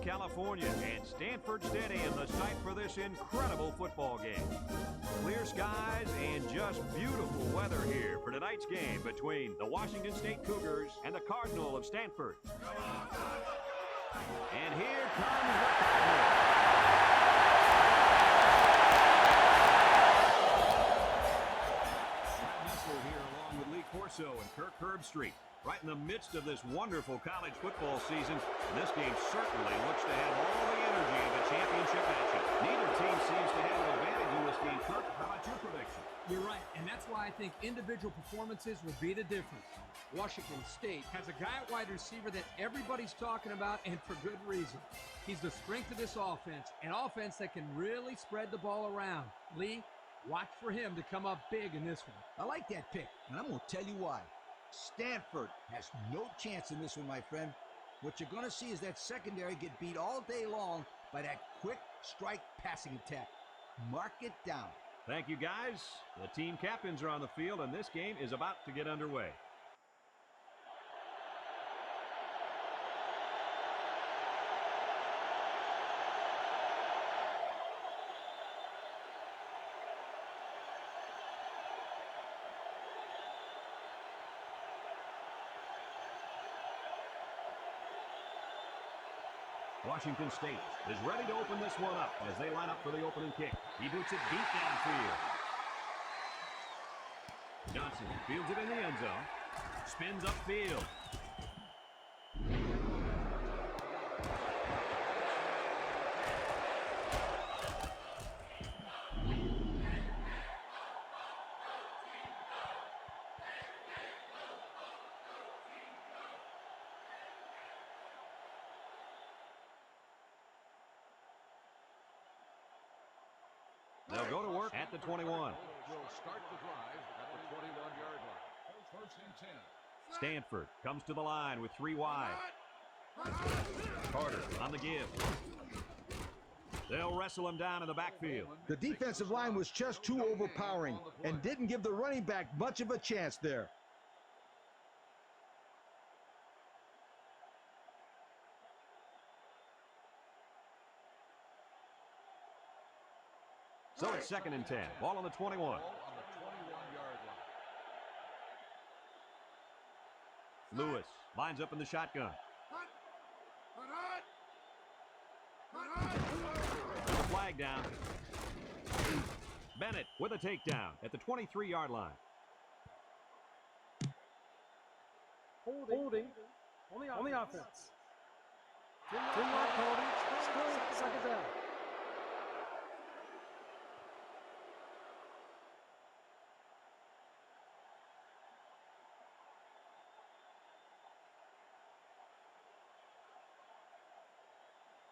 California, and Stanford Stadium, the site for this incredible football game. Clear skies and just beautiful weather here for tonight's game between the Washington State Cougars and the Cardinal of Stanford. And here comes the Cardinal. Here along with Lee Corso and Kirk Herbstreit, right in the midst of this wonderful college football season. And this game certainly looks to have all the energy of a championship action. Neither team seems to have an advantage in this game. Kirk, how about your prediction? You're right, and that's why I think individual performances will be the difference. Washington State has a guy at wide receiver that everybody's talking about, and for good reason. He's the strength of this offense, an offense that can really spread the ball around. Lee, watch for him to come up big in this one. I like that pick, and I'm going to tell you why. Stanford has no chance in this one, my friend. What you're going to see is that secondary get beat all day long by that quick strike passing attack. Mark it down. Thank you, guys. The team captains are on the field, and this game is about to get underway. Washington State is ready to open this one up as they line up for the opening kick. He boots it deep downfield. Johnson fields it in the end zone. Spins upfield. They'll go to work at the 21. Will start the drive at the 21-yard line. First and 10. Stanford comes to the line with 3 wide. Carter on the give. They'll wrestle him down in the backfield. The defensive line was just too overpowering and didn't give the running back much of a chance there. So it's 2nd and 10. Ball on the 21. Ball on the 21-yard line. Lewis lines up in the shotgun. With a flag down. Bennett with a takedown at the 23-yard line. Holding on the offense. 10-yard penalty, still 2nd down.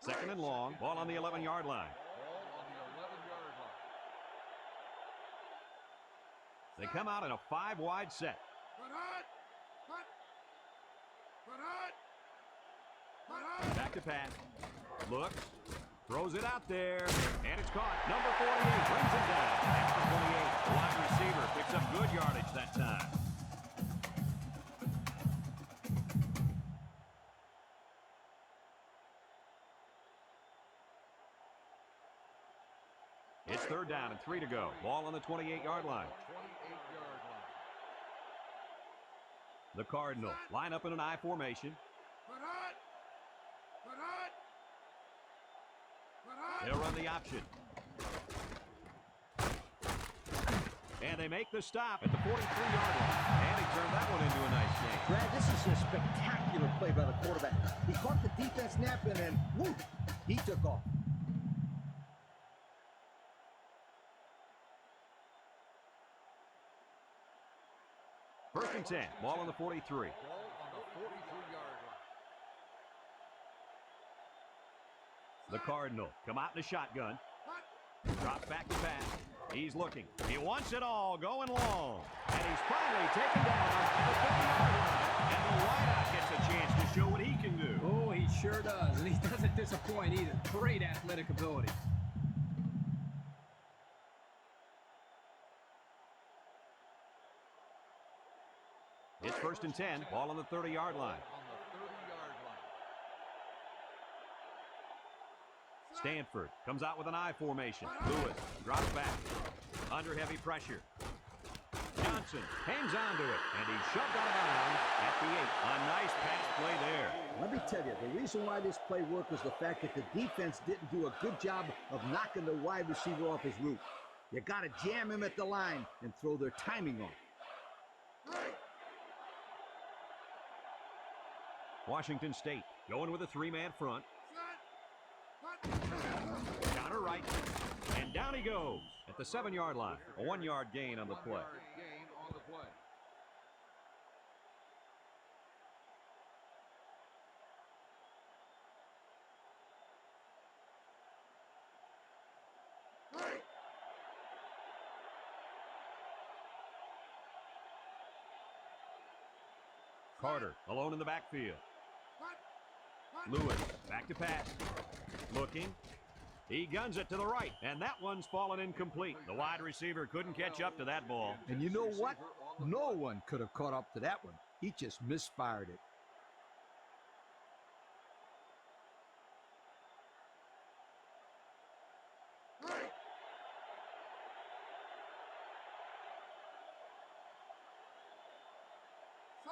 Second and long. Ball on the 11-yard line. Ball on the 11-yard line. They come out in a 5-wide set. Back to pass. Looks. Throws it out there. And it's caught. Number 48 brings him down. At the 28. The wide receiver picks up good yardage that time. It's 3rd down and 3 to go. Ball on the 28-yard line. 28-yard line. The Cardinal line up in an I formation. They'll run the option. And they make the stop at the 43-yard line. And he turned that one into a nice game. Brad, this is a spectacular play by the quarterback. He caught the defense napping and whoop, he took off. First and 10. Ball on the 43. Ball on the 43-yard line. The Cardinal come out in a shotgun. Drops back to pass. He's looking. He wants it all going long. And he's finally taken down at the 50-yard line. And the wideout gets a chance to show what he can do. Oh, he sure does, and he doesn't disappoint either. Great athletic ability. It's 1st and 10. Ball on the 30-yard line. On the 30-yard line. Stanford comes out with an I formation. Lewis drops back. Under heavy pressure. Johnson hangs on to it, and he's shoved out of bounds at the 8. A nice pass play there. Let me tell you, the reason why this play worked was the fact that the defense didn't do a good job of knocking the wide receiver off his route. You got to jam him at the line and throw their timing off. Washington State going with a 3-man front. Counter right. And down he goes at the 7-yard line. A 1-yard gain on the play. Carter alone in the backfield. Lewis back to pass. Looking. He guns it to the right, and that one's fallen incomplete. The wide receiver couldn't catch up to that ball. And you know what? No one could have caught up to that one. He just misfired it.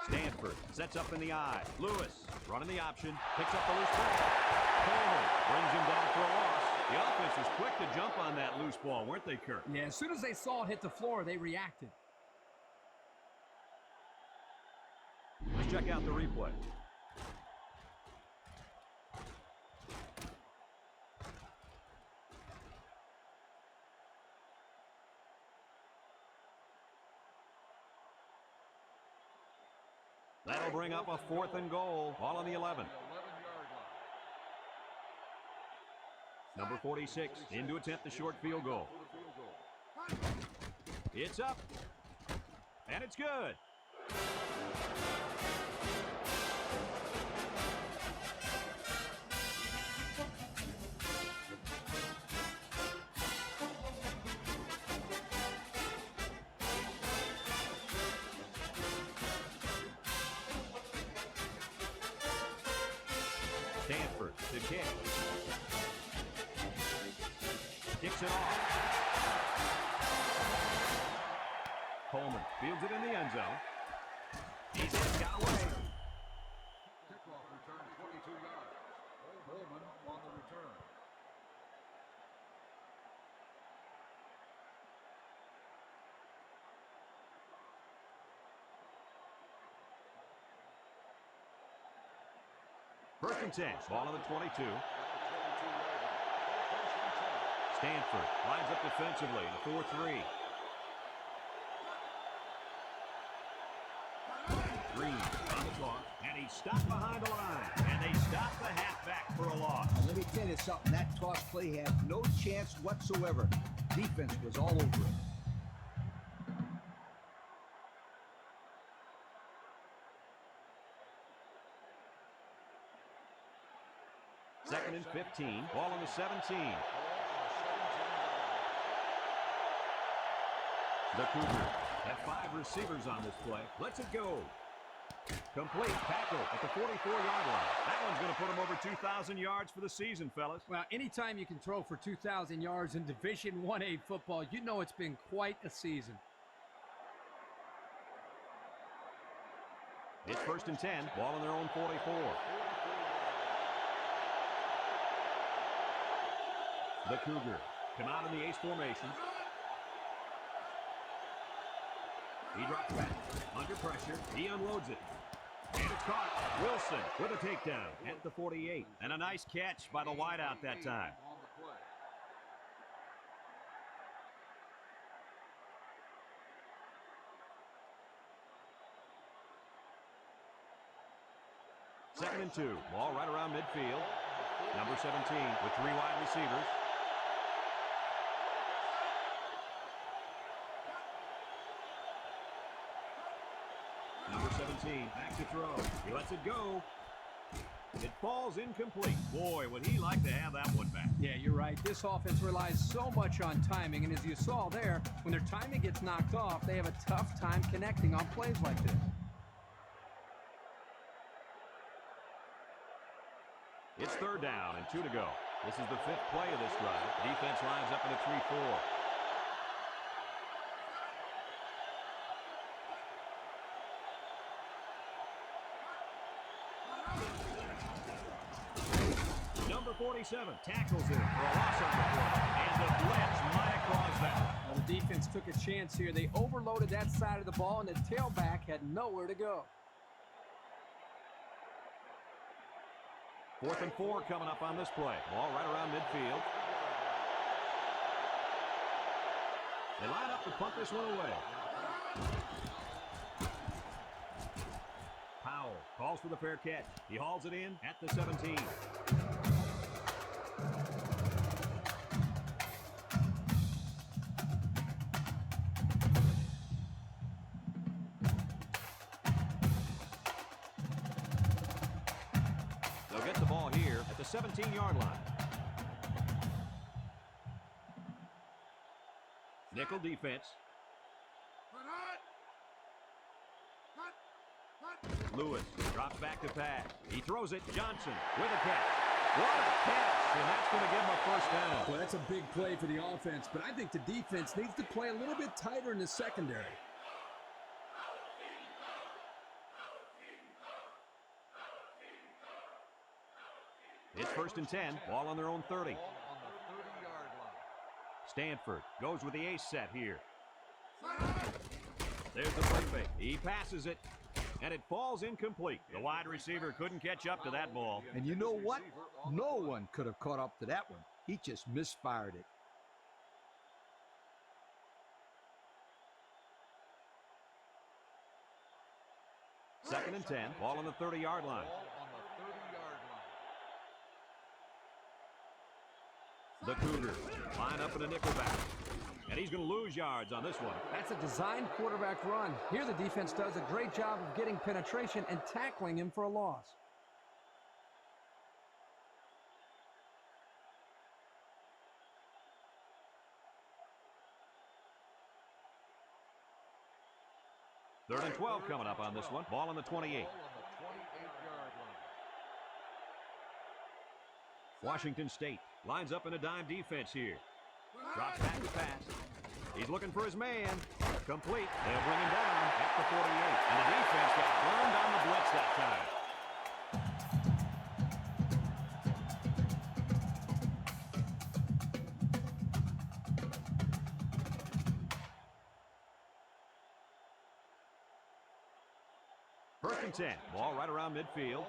Stanford sets up in the eye. Lewis running the option, picks up the loose ball. Coleman brings him down for a loss. The offense was quick to jump on that loose ball, weren't they, Kurt? Yeah, as soon as they saw it hit the floor, they reacted. Let's check out the replay. That'll bring up a 4th and goal, all on the 11. Number 46 in to attempt the short field goal. It's up. And it's good. Stanford to kick. Kicks it off. Coleman fields it in the end zone. He's in, got away. Kickoff return 22 yards. Coleman on the return. First and 10, ball on the 22. Stanford lines up defensively in a 4-3. Green on the toss, and he stopped behind the line, and they stopped the halfback for a loss. And let me tell you something, that toss play had no chance whatsoever. Defense was all over it. Second and 15, ball on the 17. The Cougars have 5 receivers on this play. Let's it go. Complete tackle at the 44-yard line. That one's going to put him over 2,000 yards for the season, fellas. Well, anytime you can throw for 2,000 yards in Division 1A football, you know it's been quite a season. It's first and 10, ball on their own 44. The Cougars come out in the ace formation. He drops back. Under pressure. He unloads it. And it's caught. Wilson with a takedown at the 48. And a nice catch by the wideout that time. Second and 2. Ball right around midfield. Number 17 with 3 wide receivers. Number 17 back to throw. He lets it go. It falls incomplete. Boy, would he like to have that one back. Yeah, you're right. This offense relies so much on timing, and as you saw there, when their timing gets knocked off, they have a tough time connecting on plays like this. It's third down and 2 to go. This is the 5th play of this drive. Defense lines up in a 3-4. Number 47 tackles it for a loss on the play. And the blitz might have caused that. Well, the defense took a chance here. They overloaded that side of the ball, and the tailback had nowhere to go. 4th and 4 coming up on this play. Ball right around midfield. They line up to punt this one away. Powell calls for the fair catch. He hauls it in at the 17. They'll get the ball here at the 17-yard line. Nickel defense. Lewis drops back to pass. He throws it. Johnson with a catch. What a catch! And that's going to give him a first down. Well, that's a big play for the offense, but I think the defense needs to play a little bit tighter in the secondary. It's 1st and 10. Ball on their own 30. Stanford goes with the ace set here. There's the play fake. He passes it, and it falls incomplete. The wide receiver couldn't catch up to that ball. And you know what? No one could have caught up to that one. He just misfired it. Second and 10. Ball on the 30-yard line. The Cougars line up in a nickel back. And he's going to lose yards on this one. That's a designed quarterback run. Here the defense does a great job of getting penetration and tackling him for a loss. Third and 12 coming up on this one. Ball on the 28. Washington State lines up in a dime defense here. Drops back to pass. He's looking for his man. Complete. They'll bring him down at the 48. And the defense got burned on the blitz that time. First and 10. Ball right around midfield.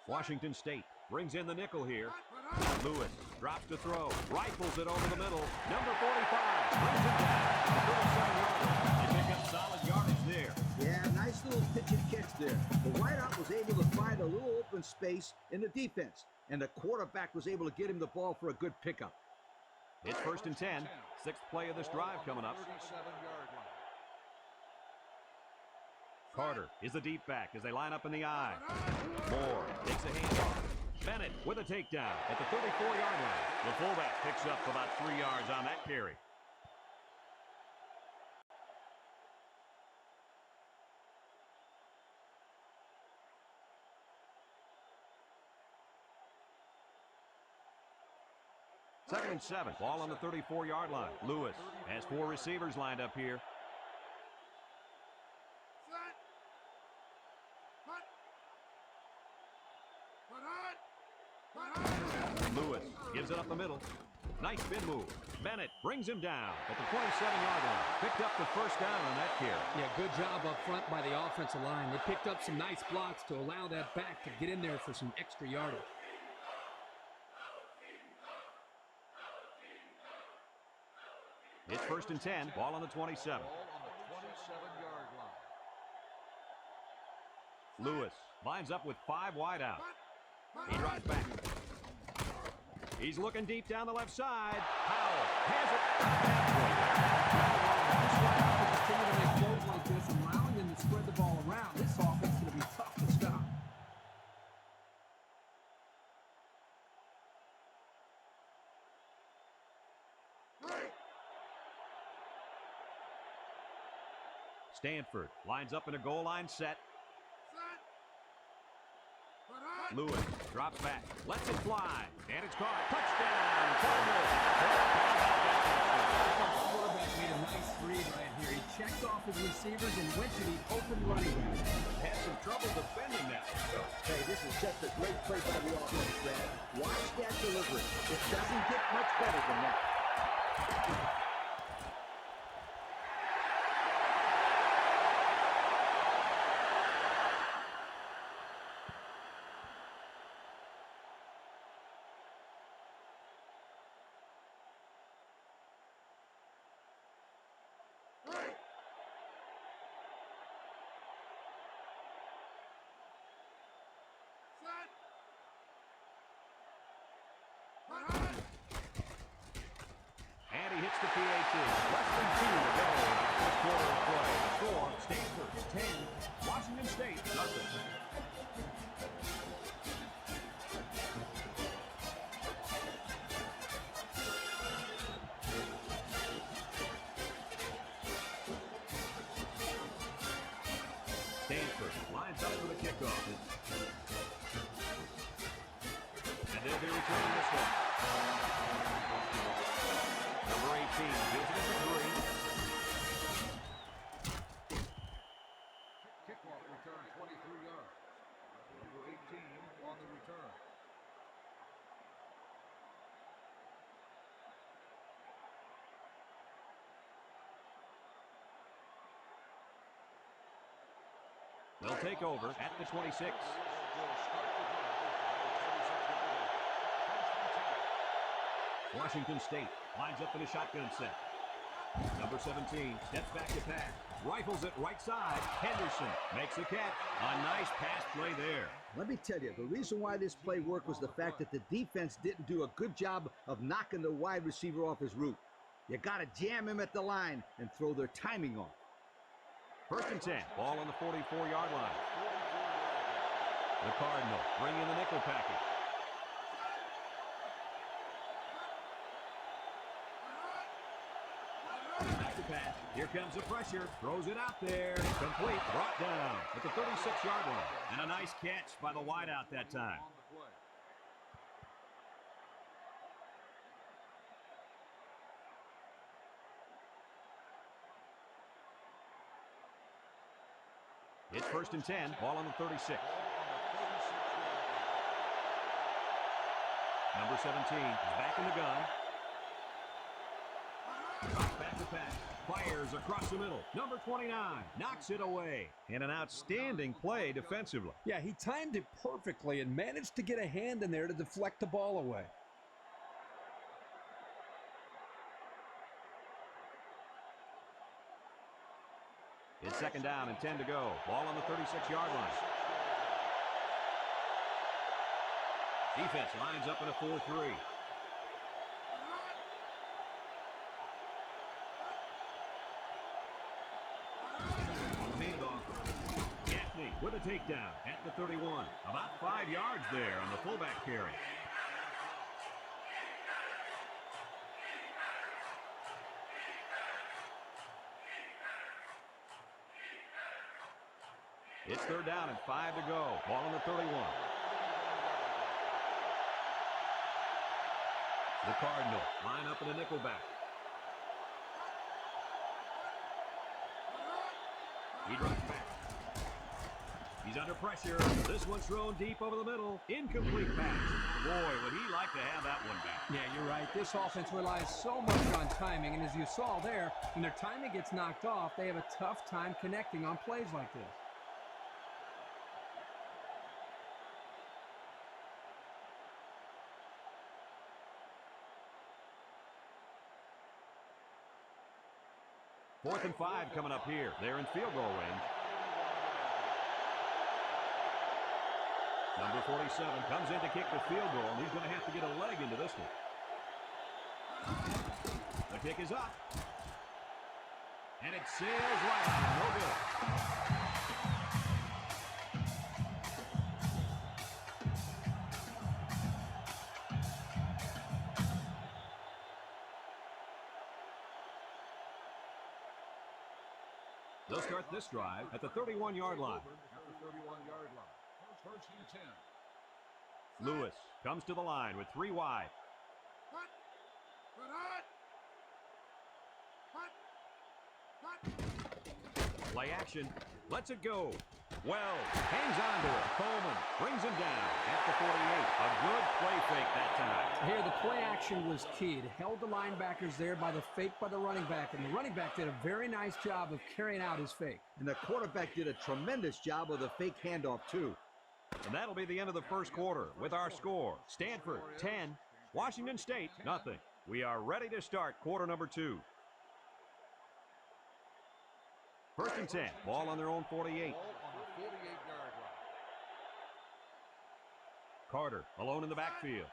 Washington State brings in the nickel here. Lewis drops to throw. Rifles it over the middle. Number 45 brings it down. They pick up solid yardage there. Yeah, nice little pitch and catch there. The wideout was able to find a little open space in the defense, and the quarterback was able to get him the ball for a good pickup. It's 1st and 10. 6th play of this drive coming up. Carter is the deep back as they line up in the I. Moore takes a handoff. Bennett with a takedown at the 34-yard line. The fullback picks up about 3 yards on that carry. Second and 7. Ball on the 34-yard line. Lewis has 4 receivers lined up here. Lewis gives it up the middle. Nice spin move. Bennett brings him down at the 27-yard line. Picked up the first down on that carry. Yeah, good job up front by the offensive line. They picked up some nice blocks to allow that back to get in there for some extra yardage. It's 1st and 10. Ball on the 27. Lewis lines up with 5 wide out. He drives back. He's looking deep down the left side. Powell has it. Continue to make plays like this and allowing them to spread the ball around. This offense is going to be tough to stop. Stanford lines up in a goal line set. Lewis drops back, lets it fly, and it's caught. Touchdown, Cardinals. The quarterback made a nice read right here. He checked off his receivers and went to the open running back. Had some trouble defending that. Hey, this is just a great play by the offense, Brad. Watch that delivery. It doesn't get much better than that. And he hits the PAT. Less than 2 to go in the first quarter of play. The score, Stanford 10, Washington State nothing. Stanford lines up for the kickoff. And they'll be returning this one. Number 18 gives it a 3. Kickoff return, 23 yards. Number 18 on the return. They'll take over at the 26. Washington State lines up in a shotgun set. Number 17 steps back to pass. Rifles it right side. Henderson makes the catch. A nice pass play there. Let me tell you, the reason why this play worked was the fact that the defense didn't do a good job of knocking the wide receiver off his route. You got to jam him at the line and throw their timing off. First and 10. Ball on the 44-yard line. The Cardinals bring in the nickel package. Back to pass. Here comes the pressure. Throws it out there. Complete. Brought down at the 36-yard line. And a nice catch by the wideout that time. On the play. It's first and 10. Ball on the 36. Number 17 is back in the gun. Drops back to pass. Fires across the middle. Number 29 knocks it away. And an outstanding play defensively. Yeah, he timed it perfectly and managed to get a hand in there to deflect the ball away. It's second down and 10 to go. Ball on the 36-yard line. Defense lines up in a 4-3. Handoff. Gaffney with a takedown at the 31. About 5 yards there on the fullback carry. It's third down and 5 to go. Ball on the 31. The Cardinals line up in a nickel back. He drops back. He's under pressure. This one's thrown deep over the middle. Incomplete pass. Boy, would he like to have that one back. Yeah, you're right. This offense relies so much on timing, and as you saw there, when their timing gets knocked off, they have a tough time connecting on plays like this. Fourth and 5 coming up here. They're in field goal range. Number 47 comes in to kick the field goal, and he's going to have to get a leg into this one. The kick is up. And it sails right out. No good. They'll start this drive at the 31-yard line. At the 31-yard line. First and 10. Lewis comes to the line with 3 wide. Play action. Lets it go. Well, hangs on to it. Coleman brings him down at the 48. A good play fake that time. Here, the play action was key. It held the linebackers there by the fake by the running back, and the running back did a very nice job of carrying out his fake. And the quarterback did a tremendous job of the fake handoff, too. And that'll be the end of the first quarter with our score. Stanford 10, Washington State nothing. We are ready to start quarter number 2. First and 10, ball on their own 48. Carter alone in the backfield.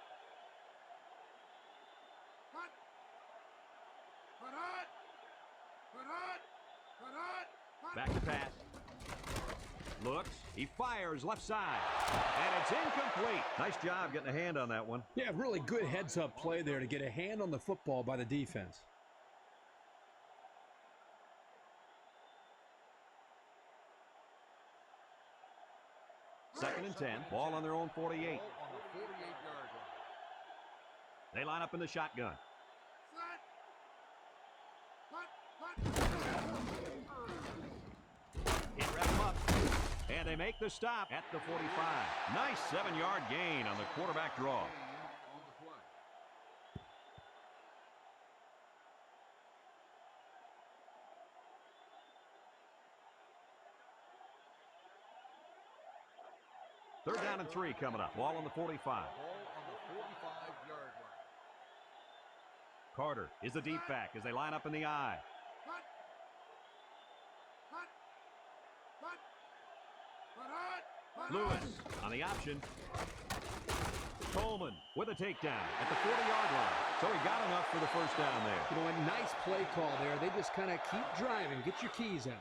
Back to pass. Looks, he fires left side, and it's incomplete. Nice job getting a hand on that one. Yeah, really good heads-up play there to get a hand on the football by the defense. Second and 10, ball on their own 48. They line up in the shotgun. It wraps them up, and they make the stop at the 45. Nice 7-yard gain on the quarterback draw. Third down and 3 coming up. Ball on the 45. Carter is the deep back as they line up in the I. Lewis on the option. Coleman with a takedown at the 40-yard line. So he got enough for the first down there. You know, a nice play call there. They just kind of keep driving. Get your keys out.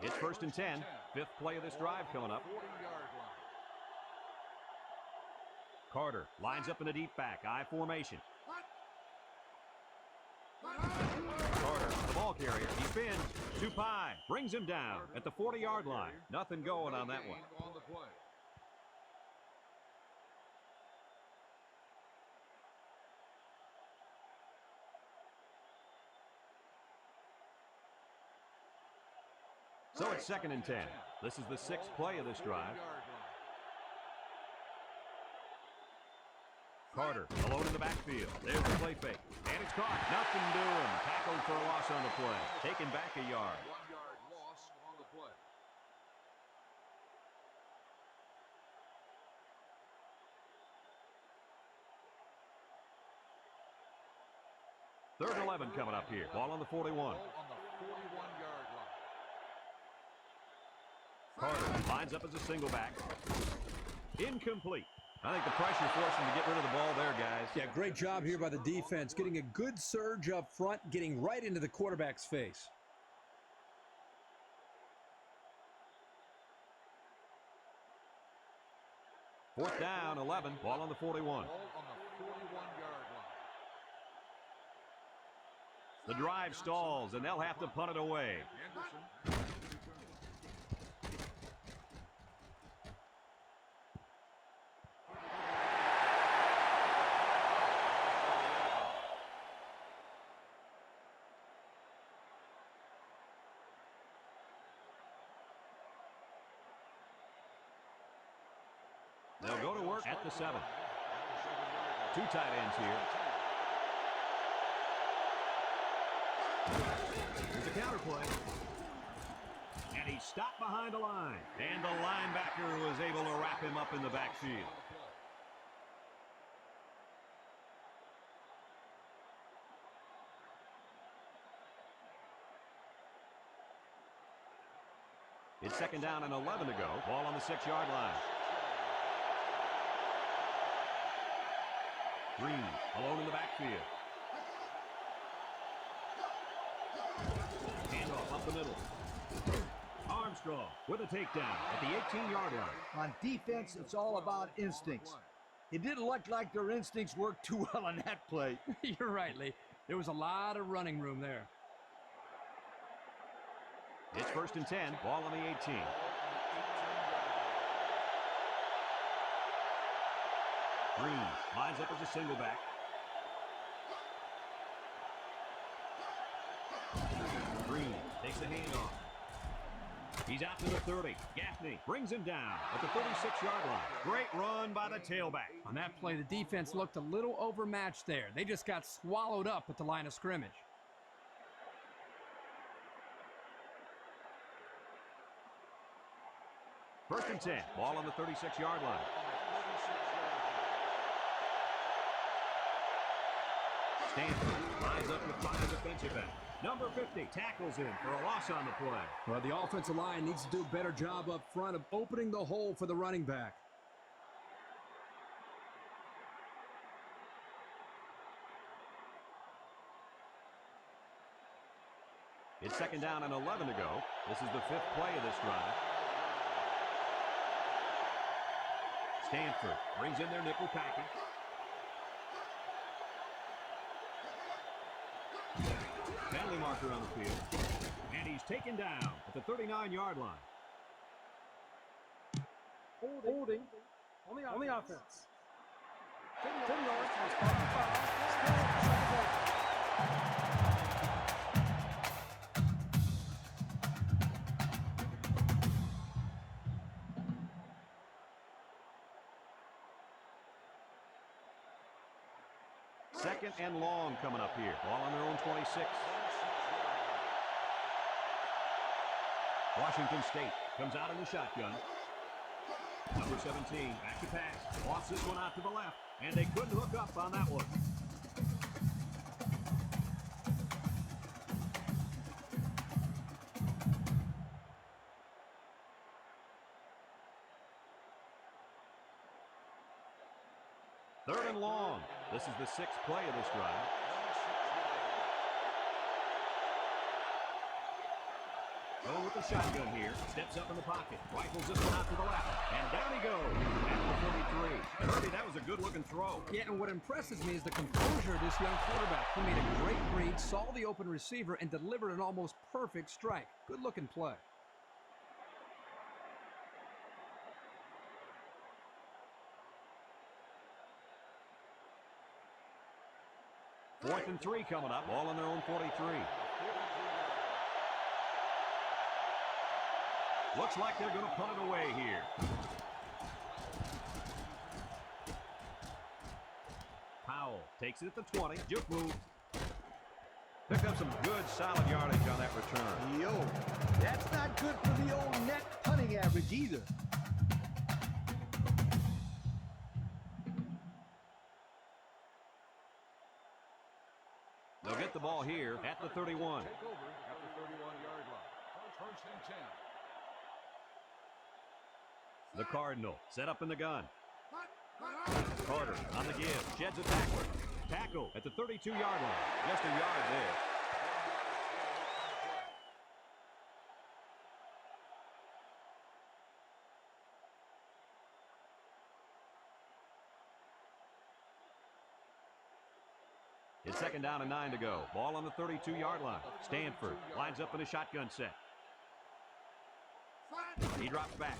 It's first and 10. 5th play of this drive coming up. Carter lines up in the deep back. I formation. Carter, the ball carrier. He spins. Tupai brings him down at the 40-yard line. Nothing going on that one. So it's second and 10. This is the 6th play of this drive. Carter alone in the backfield. There's the play fake. And it's caught. Nothing doing. Tackled for a loss on the play. Taken back a yard. 1-yard loss on the play. Third and 11 coming up here. Ball on the 41. On the 41-yard line. Carter lines up as a single back. Incomplete. I think the pressure forced him to get rid of the ball there, guys. Yeah, great job here by the defense. Getting a good surge up front, getting right into the quarterback's face. Fourth down, 11. Ball on the 41. Ball on the 41-yard line. The drive stalls, and they'll have to punt it away. Anderson. They'll go to work at the 7. 2 tight ends here. Here's a counter play. And he stopped behind the line. And the linebacker was able to wrap him up in the backfield. It's second down and 11 to go. Ball on the 6-yard line. Green alone in the backfield. Handoff up the middle. Armstrong with a takedown at the 18-yard line. On defense, it's all about instincts. It didn't look like their instincts worked too well on that play. You're right, Lee. There was a lot of running room there. It's 1st and 10. Ball on the 18. Green lines up as a single back. Green takes the handoff. He's out to the 30. Gaffney brings him down at the 36-yard line. Great run by the tailback. On that play, the defense looked a little overmatched there. They just got swallowed up at the line of scrimmage. First and 10. Ball on the 36-yard line. Stanford lines up with 5 defensive backs. Number 50 tackles in for a loss on the play. Well, the offensive line needs to do a better job up front of opening the hole for the running back. It's 2nd down and 11 to go. This is the 5th play of this drive. Stanford brings in their nickel package. Penalty marker on the field. And he's taken down at the 39-yard line. Holding on the offense. 10 yards. Foul. Second and long coming up here. Ball on their own 26. Washington State comes out in the shotgun. Number 17, back to pass. Lost this one out to the left, and they couldn't hook up on that one. Third and long. This is the 6th play of this drive. Going with the shotgun here. Steps up in the pocket. Rifles this one out to the left. And down he goes. At the 43. And Herbie, that was a good-looking throw. Yeah, and what impresses me is the composure of this young quarterback. He made a great read, saw the open receiver, and delivered an almost perfect strike. Good-looking play. Fourth and 3 coming up. Ball on their own 43. Looks like they're going to punt it away here. Powell takes it at the 20. Juke move. Picked up some good, solid yardage on that return. Yo, that's not good for the old net punting average either. They'll get the ball here at the 31. Take over at the 31-yard line. First and 10. The Cardinal set up in the gun. Carter on the give. Sheds a tackler. Tackle at the 32-yard line. Just a yard there. It's 2nd down and 9 to go. Ball on the 32-yard line. Stanford lines up in a shotgun set. He drops back.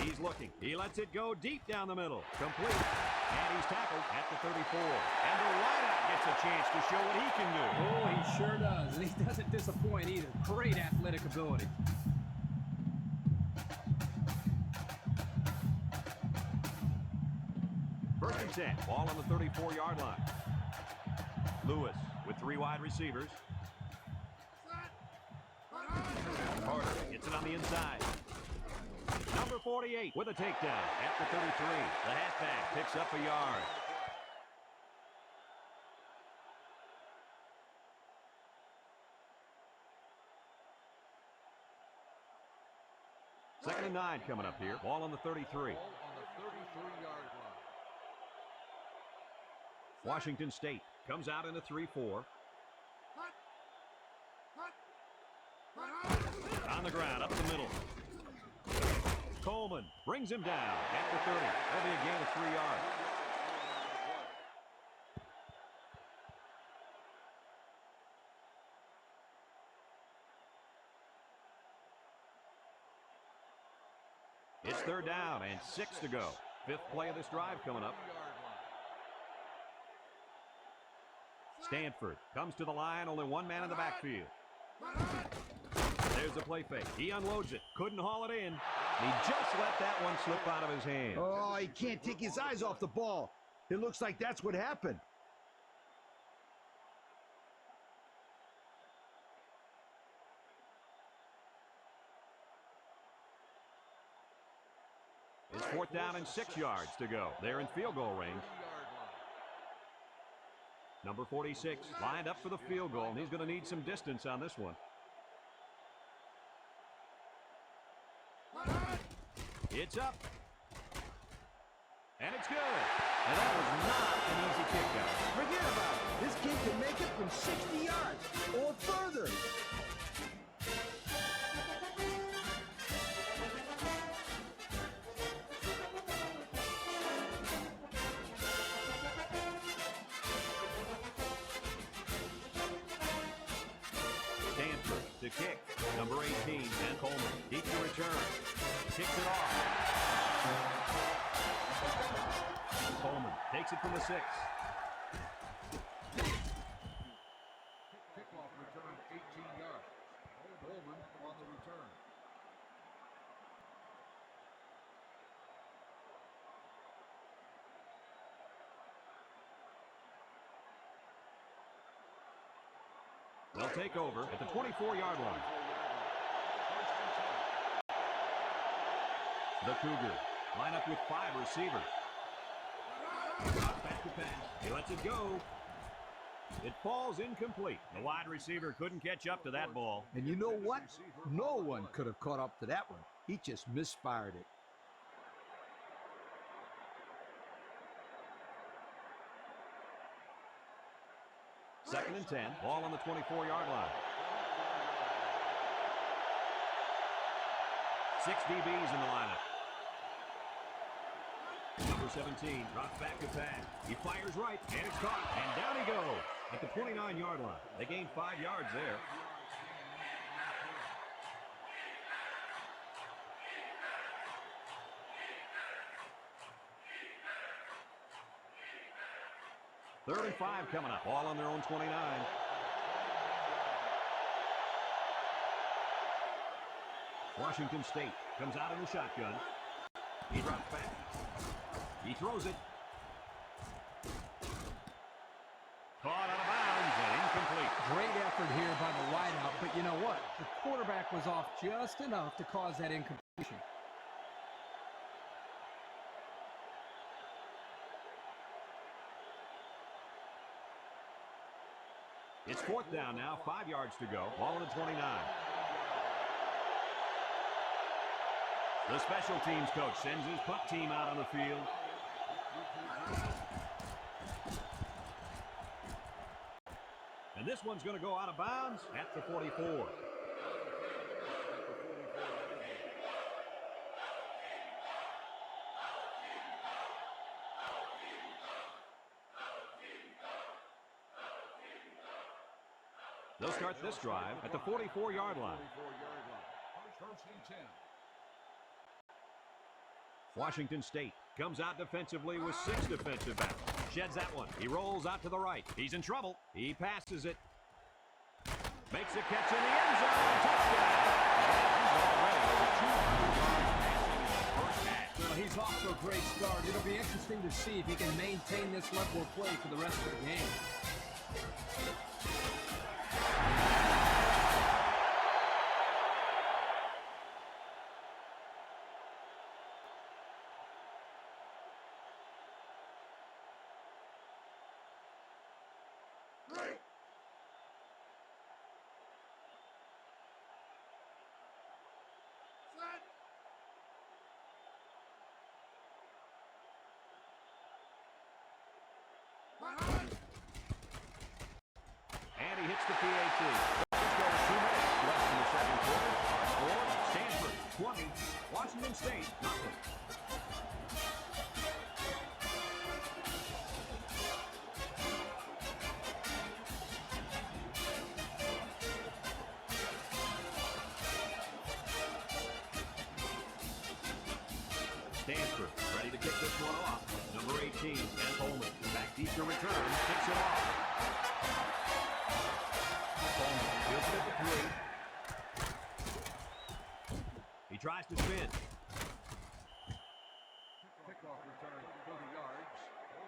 He's looking. He lets it go deep down the middle. Complete. And he's tackled at the 34. And the wideout gets a chance to show what he can do. Oh, he sure does. And he doesn't disappoint either. Great athletic ability. First and 10. Ball on the 34-yard line. Lewis with 3 wide receivers. Carter gets it on the inside. Number 48 with a takedown at the 33. The halfback picks up a yard. Second and 9 coming up here. Ball on the 33. Ball on the 33-yard line. Washington State comes out in a 3-4. On the ground, up the middle. Coleman brings him down at the 30. That'll be a gain of 3 yards. It's third down and 6 to go. Fifth play of this drive coming up. Stanford comes to the line, only one man in the backfield. There's a play fake. He unloads it. Couldn't haul it in. He just let that one slip out of his hand. Oh, he can't take his eyes off the ball. It looks like that's what happened. It's fourth down and 6 yards to go. They're in field goal range. Number 46 lined up for the field goal, and he's going to need some distance on this one. It's up. And it's good. And that was not an easy kick out. Forget about it. This kid can make it from 60 yards or further. Stanford to kick. Number 18, and Coleman. Deep to return. Kicks it off. Coleman takes it from the 6. Kickoff return 18 yards. Coleman on the return. They'll take over at the 24-yard line. The Cougars line up with 5 receivers. Back to pass. He lets it go. It falls incomplete. The wide receiver couldn't catch up to that ball. And you know what? No one could have caught up to that one. He just misfired it. Second and 10. Ball on the 24-yard line. 6 DBs in the lineup. Number 17 drops back to pass. He fires right, and it's caught. And down he goes at the 29-yard line. They gained 5 yards there. Third and 5 coming up. All on their own 29. Washington State comes out in the shotgun. He drops back. He throws it. Caught out of bounds and incomplete. Great effort here by the wideout, but you know what? The quarterback was off just enough to cause that incompletion. It's fourth down now, 5 yards to go. Ball on the 29. The special teams coach sends his punt team out on the field. And this one's going to go out of bounds at the 44. They'll start this drive at the 44-yard line. First and 10. Washington State comes out defensively with 6 defensive backs. Sheds that one. He rolls out to the right. He's in trouble. He passes it. Makes a catch in the end zone. Touchdown. He's already over 200 yards passing in the first half. Well, he's off to a great start. It'll be interesting to see if he can maintain this level of play for the rest of the game. And he hits the PAT. Let's go to 2 minutes left in the second quarter. Score, Stanford 20, Washington State nothing. Stanford ready to kick this one off. Number 18, Ken Coleman. Back deep to return. Kicks it off. Coleman fields it at the 3. He tries to spin. Kickoff return 30 yards.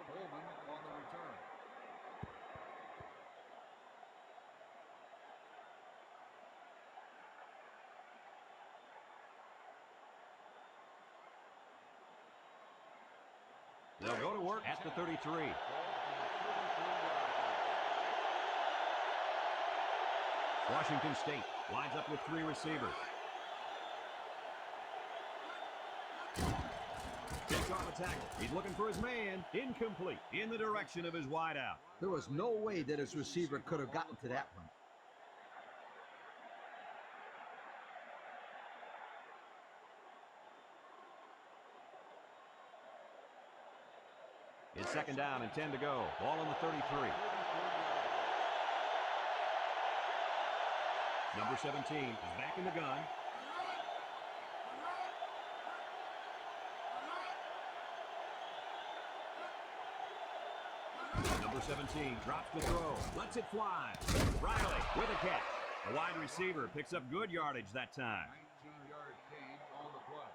Coleman on the return. They'll go to work at the 33. Washington State lines up with 3 receivers. Takes off a tackle. He's looking for his man. Incomplete. In the direction of his wideout. There was no way that his receiver could have gotten to that one. It's 2nd down and 10 to go. Ball on the 33. Number 17 is back in the gun. Number 17 drops the throw. Lets it fly. Riley with a catch. The wide receiver picks up good yardage that time. 19-yard gain on the play.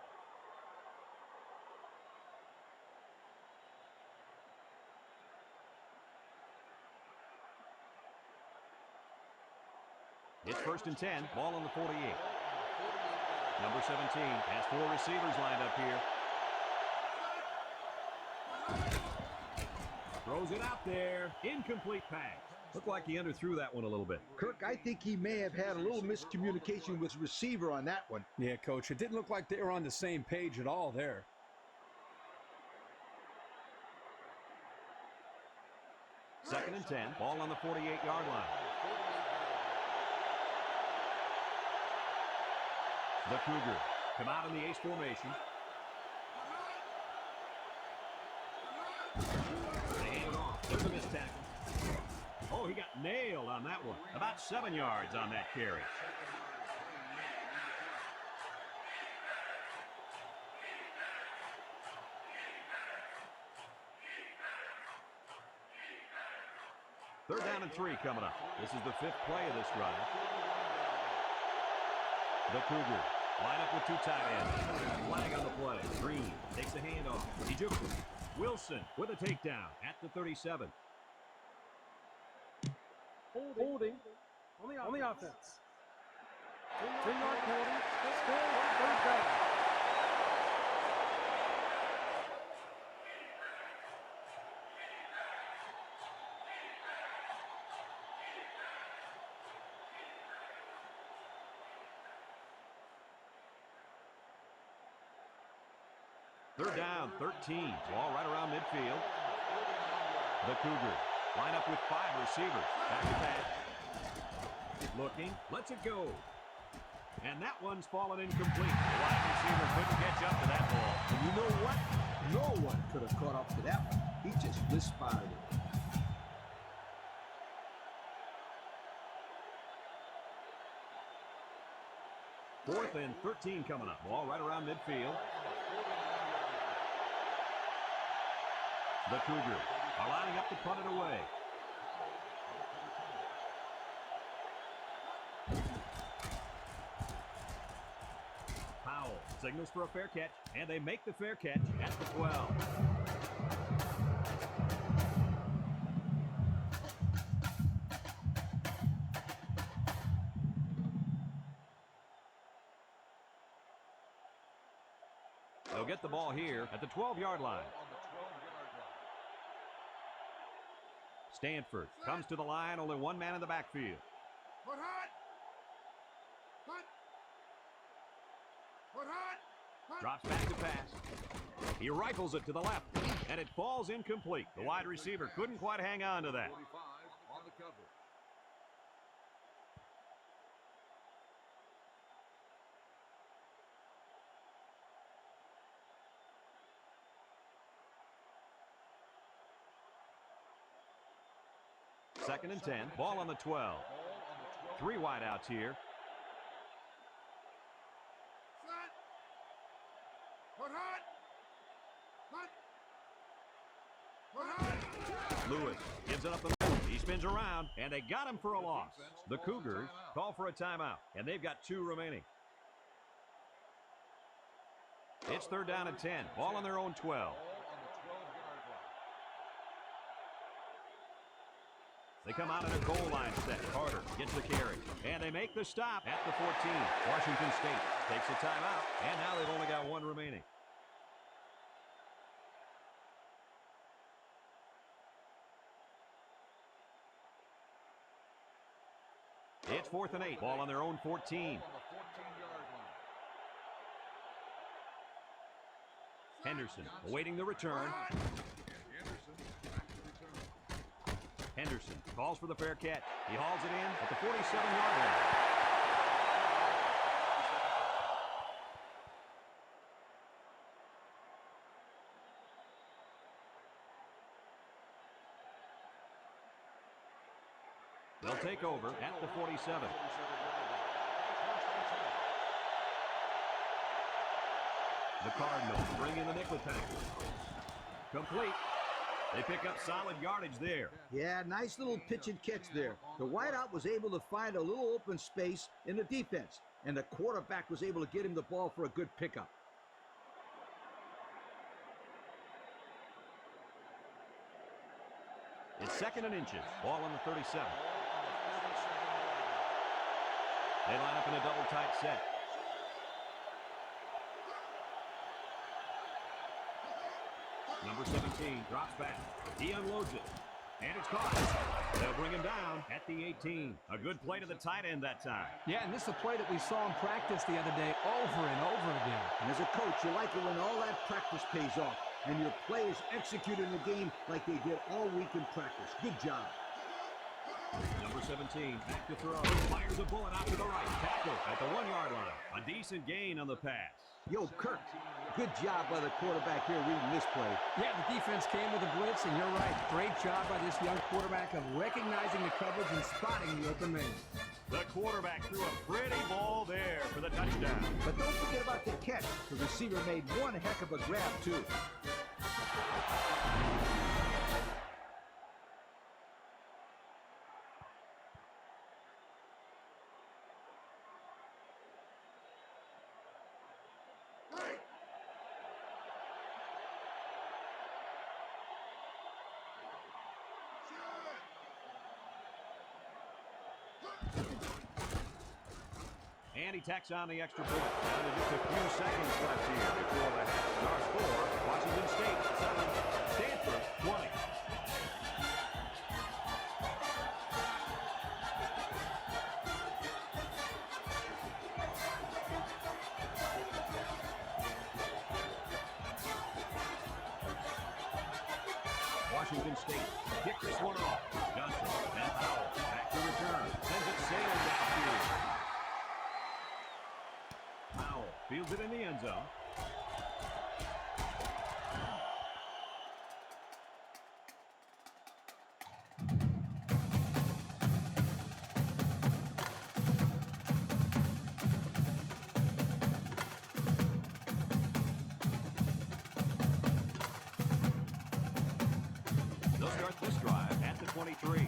It's 1st and 10. Ball on the 48. Number 17 has 4 receivers lined up here. Throws it out there. Incomplete pass. Looked like he underthrew that one a little bit. Kirk, I think he may have had a little miscommunication with receiver on that one. Yeah, Coach, it didn't look like they were on the same page at all there. Second and 10. Ball on the 48-yard line. The Cougars come out in the ace formation. They hand it off. There's a missed tackle. Oh, he got nailed on that one. About 7 yards on that carry. Third down and 3 coming up. This is the 5th play of this drive. The Cougars line up with 2 tight ends. Flag on the play. Green takes the handoff. He jukes it. Wilson with a takedown at the 37. Holding on the offense. 10-yard penalty. Still 3rd down. Third down, 13. Ball right around midfield. The Cougars line up with 5 receivers. Back to pass. Looking, lets it go. And that one's fallen incomplete. The wide receiver couldn't catch up to that ball. And you know what? No one could have caught up to that one. He just misfired it. Fourth and 13 coming up. Ball right around midfield. The Cougars are lining up to punt it away. Powell signals for a fair catch, and they make the fair catch at the 12. They'll get the ball here at the 12-yard line. Stanford comes to the line, only 1 man in the backfield. Put hot! Drops back to pass. He rifles it to the left, and it falls incomplete. The wide receiver couldn't quite hang on to that. 45 on the cover. Second and 10. Ball on the 12. 3 wideouts here. Lewis gives it up the middle. He spins around, and they got him for a loss. The Cougars call for a timeout, and they've got 2 remaining. It's 3rd down and 10. Ball on their own 12. They come out in a goal line set. Carter gets the carry, and they make the stop at the 14. Washington State takes a timeout, and now they've only got 1 remaining. It's 4th and 8. Ball on their own 14. Henderson awaiting the return. Henderson calls for the fair catch. He hauls it in at the 47-yard line. They'll take over at the 47. The Cardinals bring in the nickel package. Complete. They pick up solid yardage there. Yeah, nice little pitch and catch there. The wideout was able to find a little open space in the defense, and the quarterback was able to get him the ball for a good pickup. It's 2nd and inches. Ball on the 37. They line up in a double tight set. Number 17 drops back. He unloads it. And it's caught. They'll bring him down at the 18. A good play to the tight end that time. Yeah, and this is a play that we saw in practice the other day over and over again. And as a coach, you like it when all that practice pays off and your players execute in the game like they did all week in practice. Good job. Number 17 back to throw. Fires a bullet out to the right. Tackle at the 1-yard line. A decent gain on the pass. Yo, Kirk, good job by the quarterback here reading this play. Yeah, the defense came with a blitz, and you're right. Great job by this young quarterback of recognizing the coverage and spotting the open man. The quarterback threw a pretty ball there for the touchdown. But don't forget about the catch. The receiver made one heck of a grab, too. And he tacks on the extra point. Down to just a few seconds left here before the half. Our score, Washington State 7, Stanford 20. Washington State kick this one off. Johnson and Powell back to return. Sends it sailing downfield. Powell fields it in the end zone. They'll start this drive at the 23.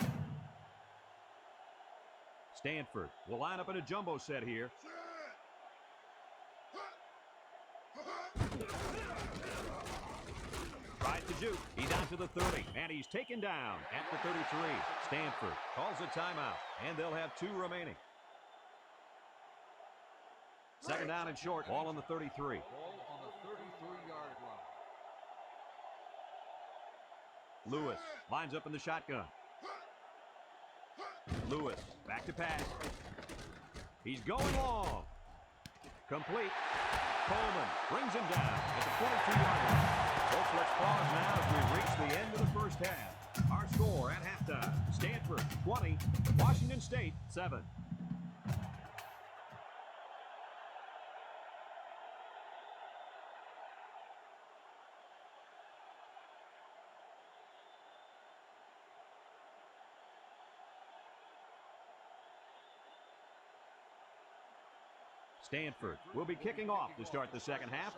Stanford will line up in a jumbo set here. Tries to juke. He's out to the 30, and he's taken down at the 33. Stanford calls a timeout, and they'll have 2 remaining. 2nd down and short. Ball on the 33. Ball on the 33-yard line. Lewis lines up in the shotgun. Lewis back to pass. He's going long. Complete. Coleman brings him down at the 22-yard line. Folks, let's pause now as we reach the end of the first half. Our score at halftime, Stanford 20, Washington State 7. Stanford will be kicking off to start the second half.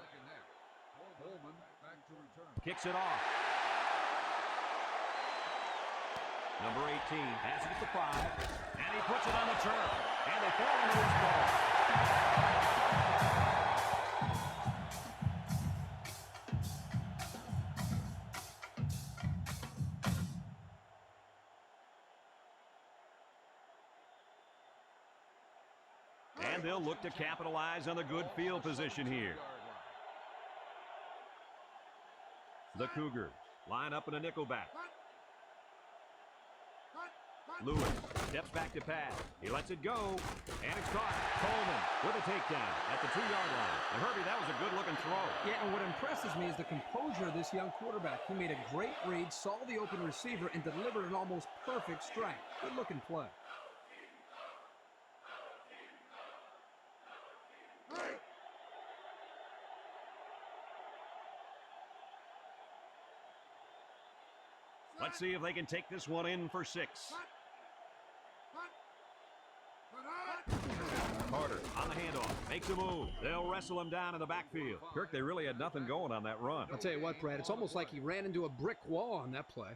Holman back to return. Kicks it off. Number 18 has it at the 5, and he puts it on the turf, and they fall into his ball. And they'll look to capitalize on the good field position here. The Cougars line up in a nickelback. Lewis steps back to pass. He lets it go, and it's caught. Coleman with a takedown at the 2-yard line. And Herbie, that was a good-looking throw. Yeah, and what impresses me is the composure of this young quarterback. He made a great read, saw the open receiver, and delivered an almost perfect strike. Good-looking play. Let's see if they can take this one in for 6. Carter on the handoff, makes a move. They'll wrestle him down in the backfield. Kirk, they really had nothing going on that run. I'll tell you what, Brad, it's almost like he ran into a brick wall on that play.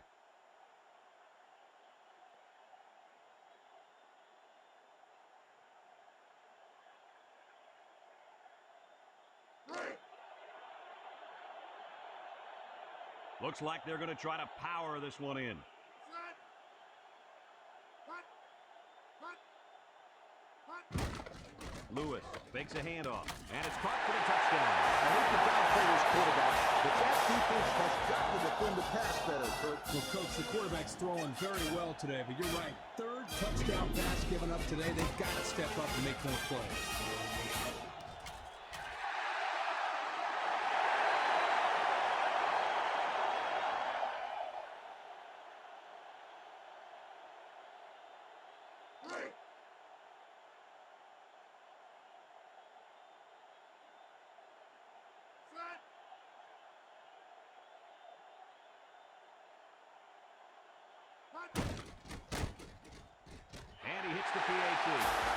Looks like they're going to try to power this one in. Lewis fakes a handoff, and it's caught for the touchdown. I hate to downplay this quarterback, but that defense has got to defend the pass better, Kurt. Well, Coach, the quarterback's throwing very well today, but you're right. 3rd touchdown pass given up today. They've got to step up and make more plays. And he hits the PAT.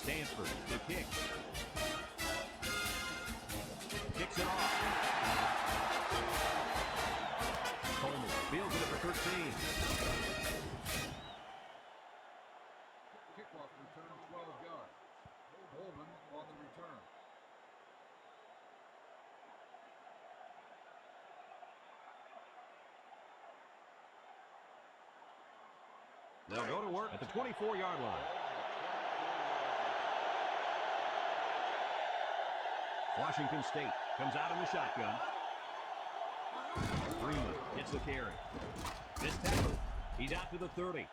Stanford, the kick. Kicks it off. Coleman fields it at the 13. Kickoff return 12 yards. Holman on the return. They'll go to work at the 24-yard line. Washington State comes out in the shotgun. Freeman gets the carry. This tackle. He's out to the 30.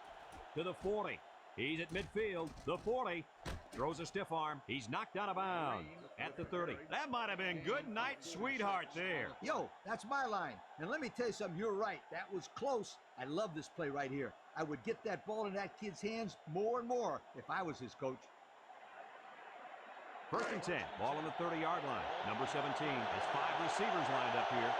To the 40. He's at midfield. The 40. Throws a stiff arm. He's knocked out of bounds at the 30. That might have been good night, sweetheart there. Yo, that's my line. And let me tell you something, you're right. That was close. I love this play right here. I would get that ball in that kid's hands more and more if I was his coach. 1st and 10. Ball on the 30-yard line. Number 17 has 5 receivers lined up here.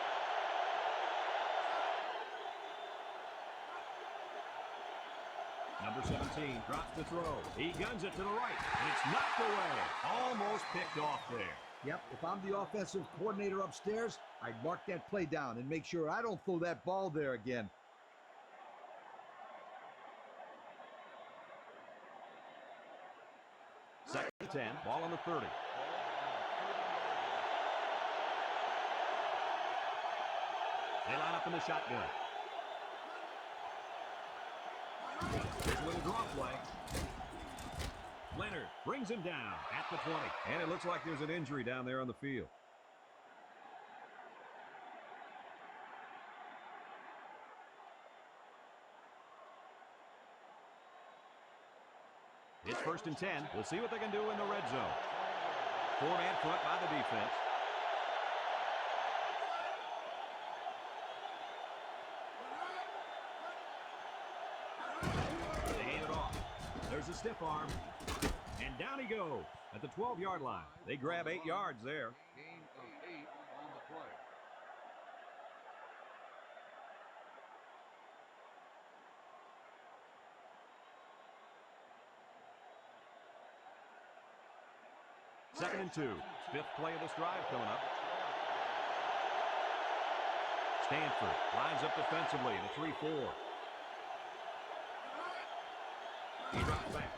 Number 17 drops the throw. He guns it to the right, and it's knocked away. Almost picked off there. Yep, if I'm the offensive coordinator upstairs, I'd mark that play down and make sure I don't throw that ball there again. Second and 10. Ball on the 30. They line up in the shotgun. Here's a little draw play. Leonard brings him down at the 20. And it looks like there's an injury down there on the field. It's 1st and 10. We'll see what they can do in the red zone. 4-man front by the defense. They hand it off. There's a stiff arm. And down he goes at the 12-yard line. They grab 8 yards there. Gain of 8 on the play. 2nd and 2. 5th play of this drive coming up. Stanford lines up defensively in a 3-4. He drops back.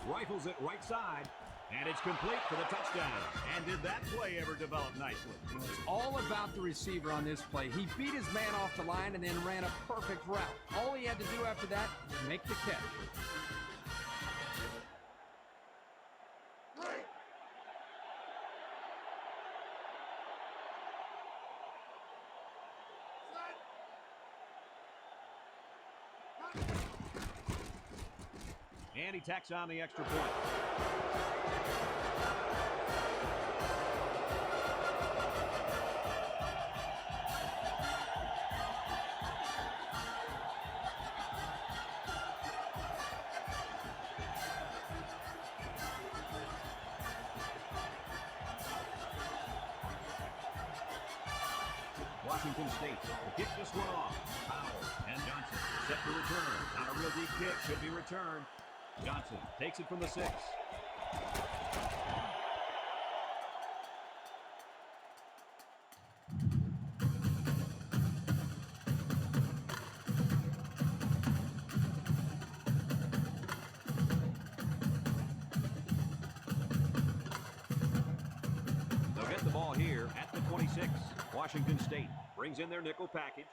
Rifles it right side. And it's complete for the touchdown. And did that play ever develop nicely? It's all about the receiver on this play. He beat his man off the line and then ran a perfect route. All he had to do after that was make the catch. And he tacks on the extra point. Washington State will kick this one off. Powell and Johnson set to return. Not a real deep kick, should be returned. Johnson takes it from the 6. They'll get the ball here at the 26. Washington State brings in their nickel package.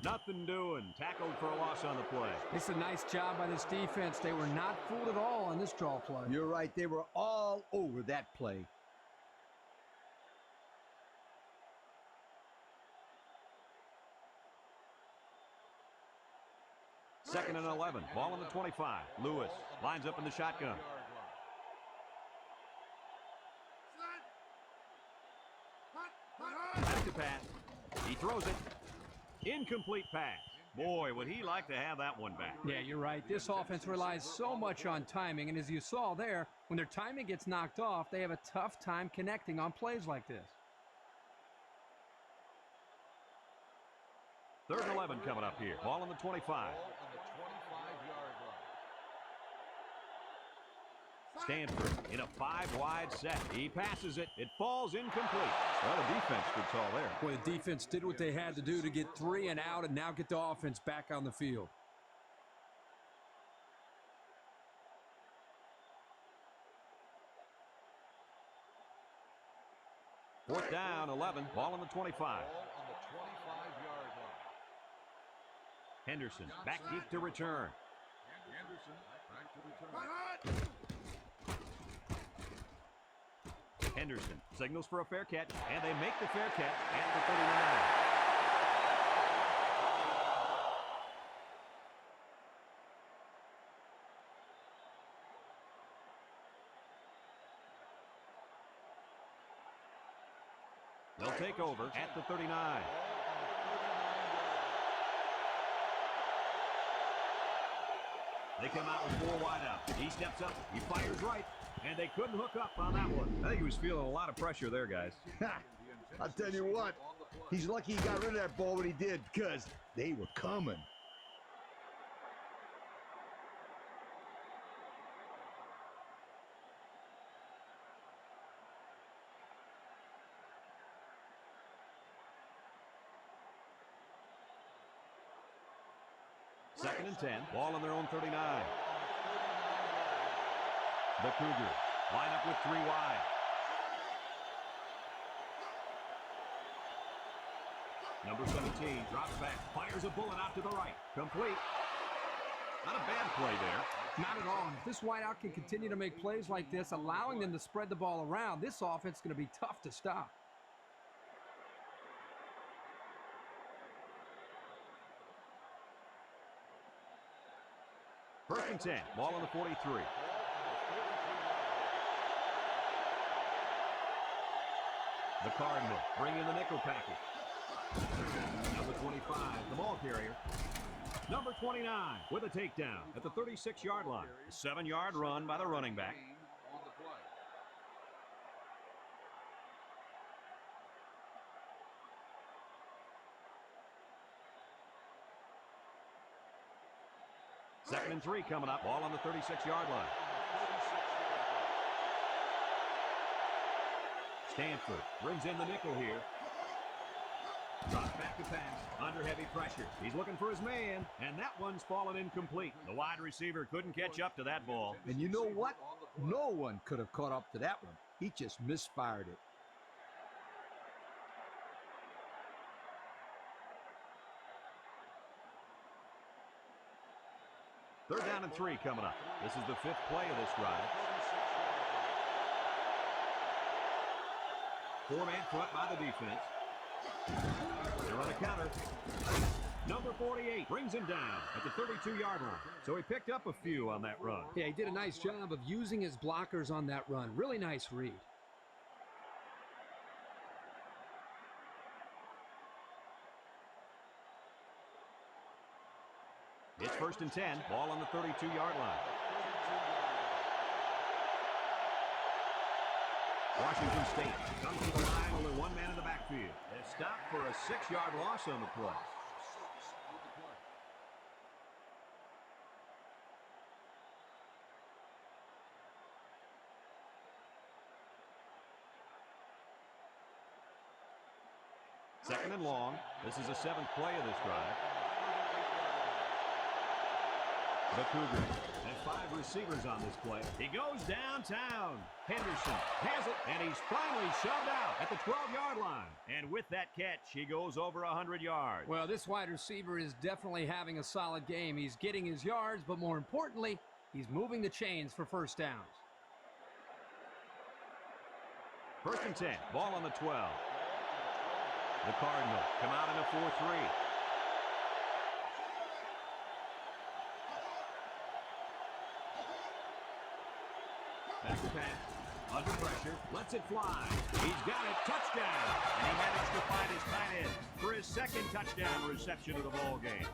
Nothing doing. Tackled for a loss on the play. It's a nice job by this defense. They were not fooled at all on this draw play. You're right. They were all over that play. Second and 11. Ball on the 25. Lewis lines up in the shotgun. Back to pass. He throws it. Incomplete pass. Boy, would he like to have that one back. Yeah, you're right. This offense relies so much on timing, and as you saw there, when their timing gets knocked off, they have a tough time connecting on plays like this. 3rd and 11 coming up here. Ball on the 25. Stanford in a 5-wide set. He passes it. It falls incomplete. Well, the defense stood tall there. Boy, the defense did what they had to do to get 3 and out and now get the offense back on the field. Fourth down, 11. Ball on the 25. Henderson back deep to return. Henderson signals for a fair catch, and they make the fair catch at the 39. They'll take over at the 39. They come out with 4 wide out. He steps up. He fires right. And they couldn't hook up on that one. I think he was feeling a lot of pressure there, guys. I'll tell you what. He's lucky he got rid of that ball when he did, because they were coming. Second and 10. Ball on their own 39. The Cougars line up with 3 wide. Number 17 drops back, fires a bullet out to the right. Complete. Not a bad play there. Not at all. If this wideout can continue to make plays like this, allowing them to spread the ball around, this offense is going to be tough to stop. First and 10. Ball on the 43. The Cardinals bring in the nickel package. Number 25, the ball carrier. Number 29 with a takedown at the 36-yard line. A 7-yard run by the running back. 2nd and 3 coming up. Ball on the 36-yard line. Stanford brings in the nickel here. Drops back to pass, under heavy pressure. He's looking for his man, and that one's fallen incomplete. The wide receiver couldn't catch up to that ball. And you know what? No one could have caught up to that one. He just misfired it. Third down and 3 coming up. This is the 5th play of this drive. 4-man front by the defense. They run a counter. Number 48 brings him down at the 32-yard line. So he picked up a few on that run. Yeah, he did a nice job of using his blockers on that run. Really nice read. It's 1st and 10. Ball on the 32-yard line. Washington State comes to the line, only one man in the backfield. They stop for a 6-yard loss on the play. Second and long. This is the 7th play of this drive. The Cougars have 5 receivers on this play. He goes downtown. Henderson has it, and he's finally shoved out at the 12-yard line. And with that catch, he goes over 100 yards. Well, this wide receiver is definitely having a solid game. He's getting his yards, but more importantly, he's moving the chains for first downs. 1st and 10. Ball on the 12. The Cardinals come out in a 4-3. Back to pass. Under pressure. Lets it fly. He's got it. Touchdown. And he managed to find his tight end for his 2nd touchdown reception of the ball game.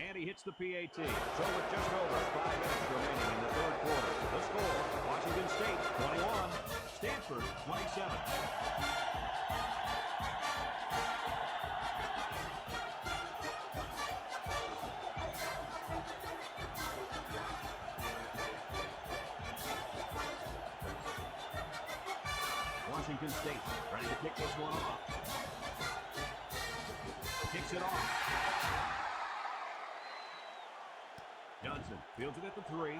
And he hits the PAT. So with just over 5 minutes remaining in the 3rd quarter, the score, Washington State 21, Stanford 27. Washington State ready to kick this one off. Kicks it off. Johnson fields it at the 3.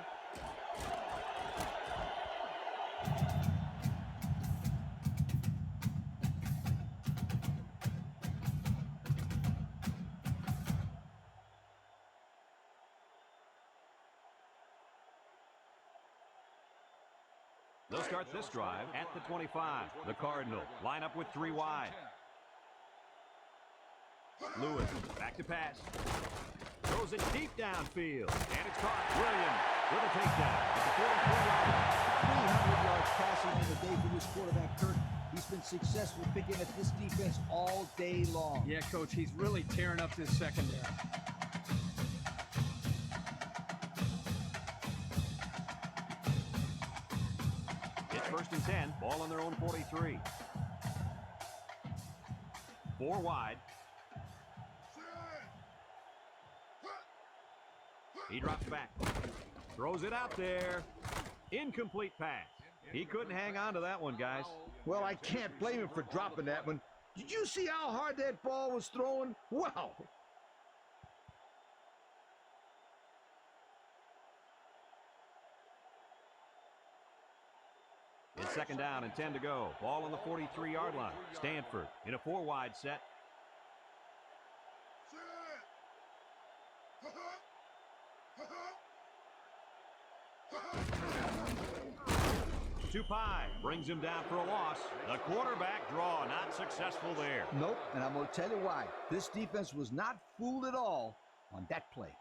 They'll start this drive at the 25. The Cardinals line up with 3 wide. Lewis back to pass. Throws it deep downfield. And it's caught. Williams with a takedown at the 44-yard line. 300 yards passing in the day for this quarterback, Kirk. He's been successful picking at this defense all day long. Yeah, Coach, he's really tearing up this secondary. It's 1st and 10. Ball on their own 43. 4 wide. He drops back. Throws it out there. Incomplete pass. He couldn't hang on to that one, guys. Well, I can't blame him for dropping that one. Did you see how hard that ball was thrown? Wow. It's 2nd down and 10 to go. Ball on the 43-yard line. Stanford in a 4-wide set. Tupai brings him down for a loss. The quarterback draw not successful there. Nope, and I'm going to tell you why. This defense was not fooled at all on that play.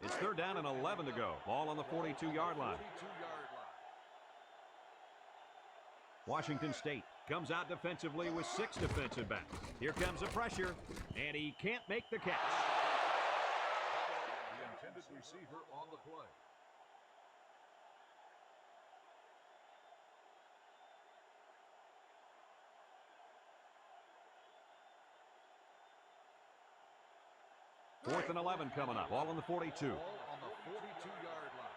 It's 3rd down and 11 to go. Ball on the 42-yard line. Washington State comes out defensively with 6 defensive backs. Here comes the pressure, and he can't make the catch. The intended receiver on the play. Fourth and 11 coming up. Ball on the 42. Ball on the 42-yard line.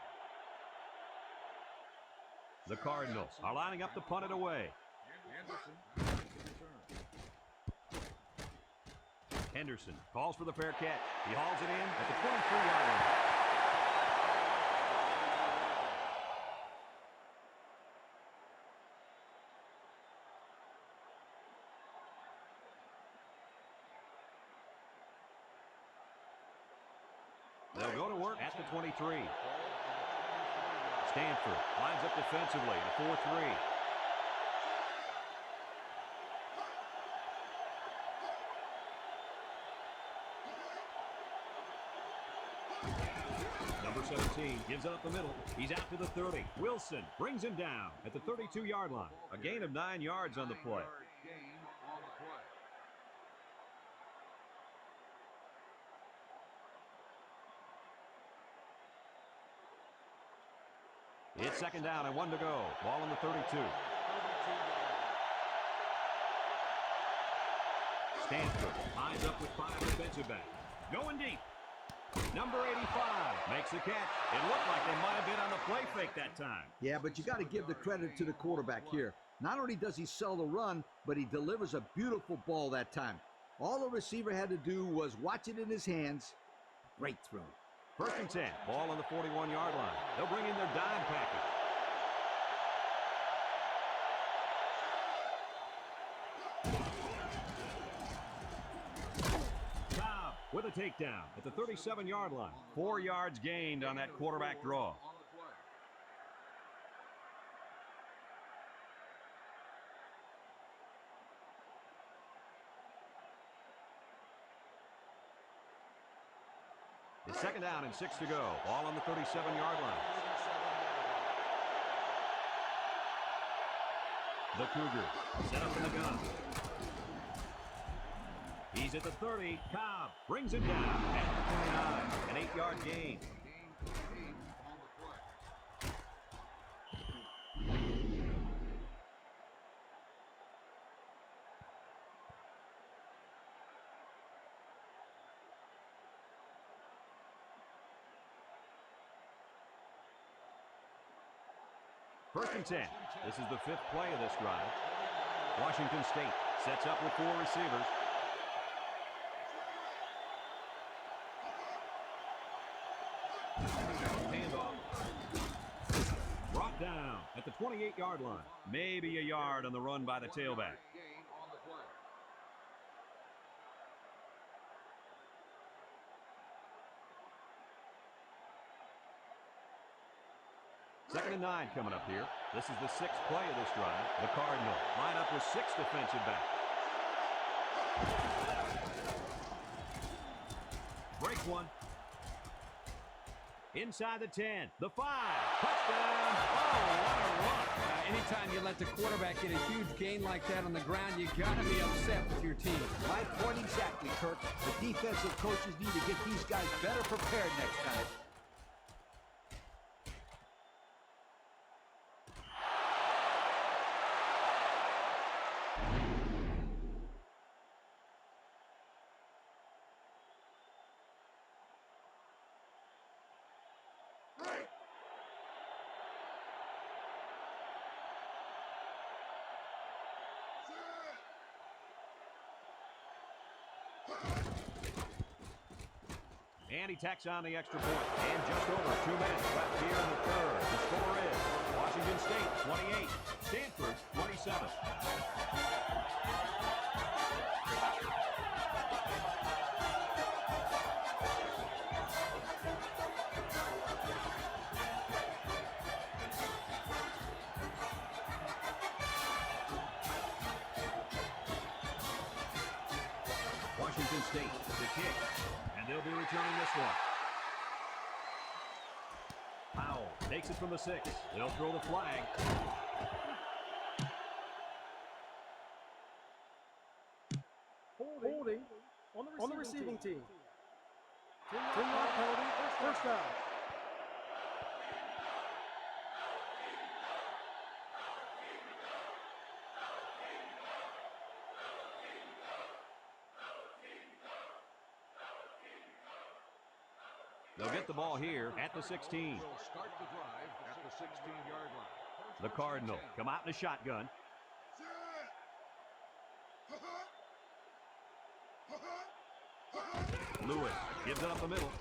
The Cardinals are lining up to punt it away. Anderson makes the return. Henderson calls for the fair catch. He hauls it in at the 23-yard line. They'll go to work at the 23. Stanford lines up defensively in a 4-3. Number 17 gives it up the middle. He's out to the 30. Wilson brings him down at the 32-yard line. A gain of 9 yards on the play. Gain on the play. It's second down and 1 to go. Ball on the 32. Stanford lines up with 5 defensive backs. Going deep. Number 85 makes the catch. It looked like they might have been on the play fake that time. Yeah, but you got to give the credit to the quarterback here. Not only does he sell the run, but he delivers a beautiful ball that time. All the receiver had to do was watch it in his hands. Great throw. First and 10. Ball on the 41-yard line. They'll bring in their dime package. Cobb with a takedown at the 37-yard line. 4 yards gained on that quarterback draw. It's second down and 6 to go. Ball on the 37-yard line. The Cougars set up in the gun. He's at the 30. Cobb brings him down at the 29. An 8-yard gain. First and 10. This is the 5th play of this drive. Washington State sets up with 4 receivers. Handoff. Brought down at the 28-yard line. Maybe a yard on the run by the tailback. Second and 9 coming up here. This is the 6th play of this drive. The Cardinals line up with 6 defensive backs. Break one. Inside the 10. The 5. Touchdown. Oh, what a run. Anytime you let the quarterback get a huge gain like that on the ground, you got to be upset with your team. My point exactly, Kirk. The defensive coaches need to get these guys better prepared next time. And he tacks on the extra point. And just over 2 minutes left here in the third. The score is Washington State 28, Stanford 27. Washington State, the kick. And they'll be returning this one. Powell takes it from the 6. They'll throw the flag. receiving team. 10-yard penalty, first down. They'll get the ball here at the 16. Will start the drive at the 16-yard line. The Cardinal come out in a shotgun. Lewis gives it up the middle.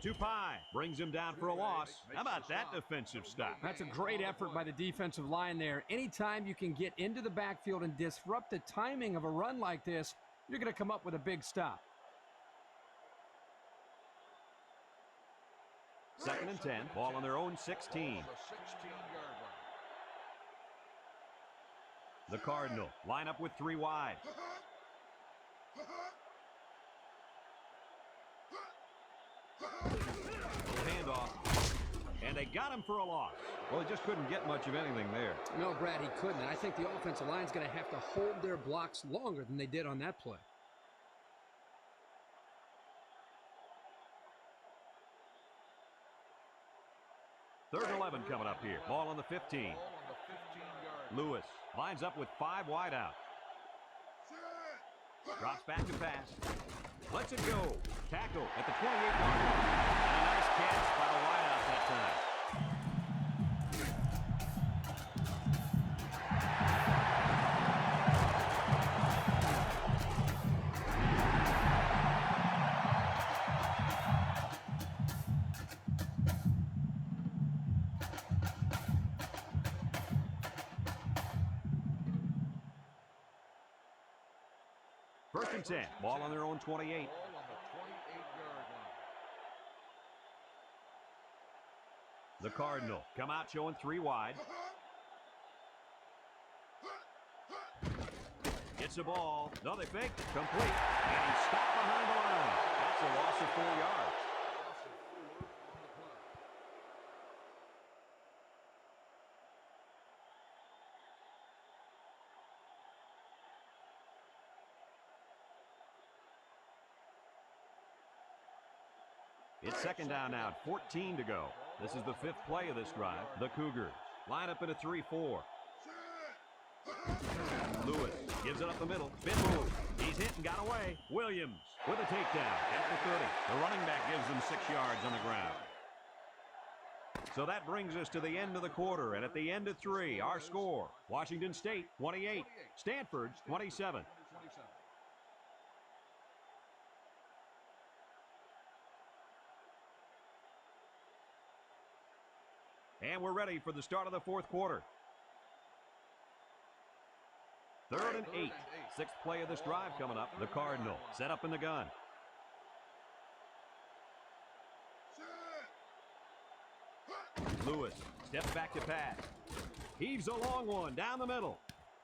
Tupai brings him down for a loss. How about that defensive stop? That's a great effort by the defensive line there. Anytime you can get into the backfield and disrupt the timing of a run like this, you're going to come up with a big stop. 2nd and 10, ball on their own 16. The 16-yard line. The Cardinal line up with 3 wide. Little handoff, and they got him for a loss. Well, he just couldn't get much of anything there. No, Brad, he couldn't. I think the offensive line's going to have to hold their blocks longer than they did on that play. Third and 11 coming up here. Ball on the 15. Ball on the 15-yard line. Lewis lines up with 5 wide out. Drops back to pass. Lets it go. Tackle at the 28-yard line. And a nice catch by the wideout that time. First and 10. Ball on their own 28. Ball on the 28-yard line. The Cardinal come out showing 3 wide. Gets the ball. No, they fake. Complete. And he's stopped behind the line. That's a loss of 4 yards. It's 2nd down now, 14 to go. This is the 5th play of this drive. The Cougars line up in a 3-4. Lewis gives it up the middle. Spin move. He's hit and got away. Williams with a takedown at the 30. The running back gives them 6 yards on the ground. So that brings us to the end of the quarter, and at the end of 3, our score, Washington State 28, Stanford 27. And we're ready for the start of the 4th quarter. 3rd and 8. 6th play of this drive coming up. The Cardinal set up in the gun. Lewis steps back to pass. Heaves a long one down the middle.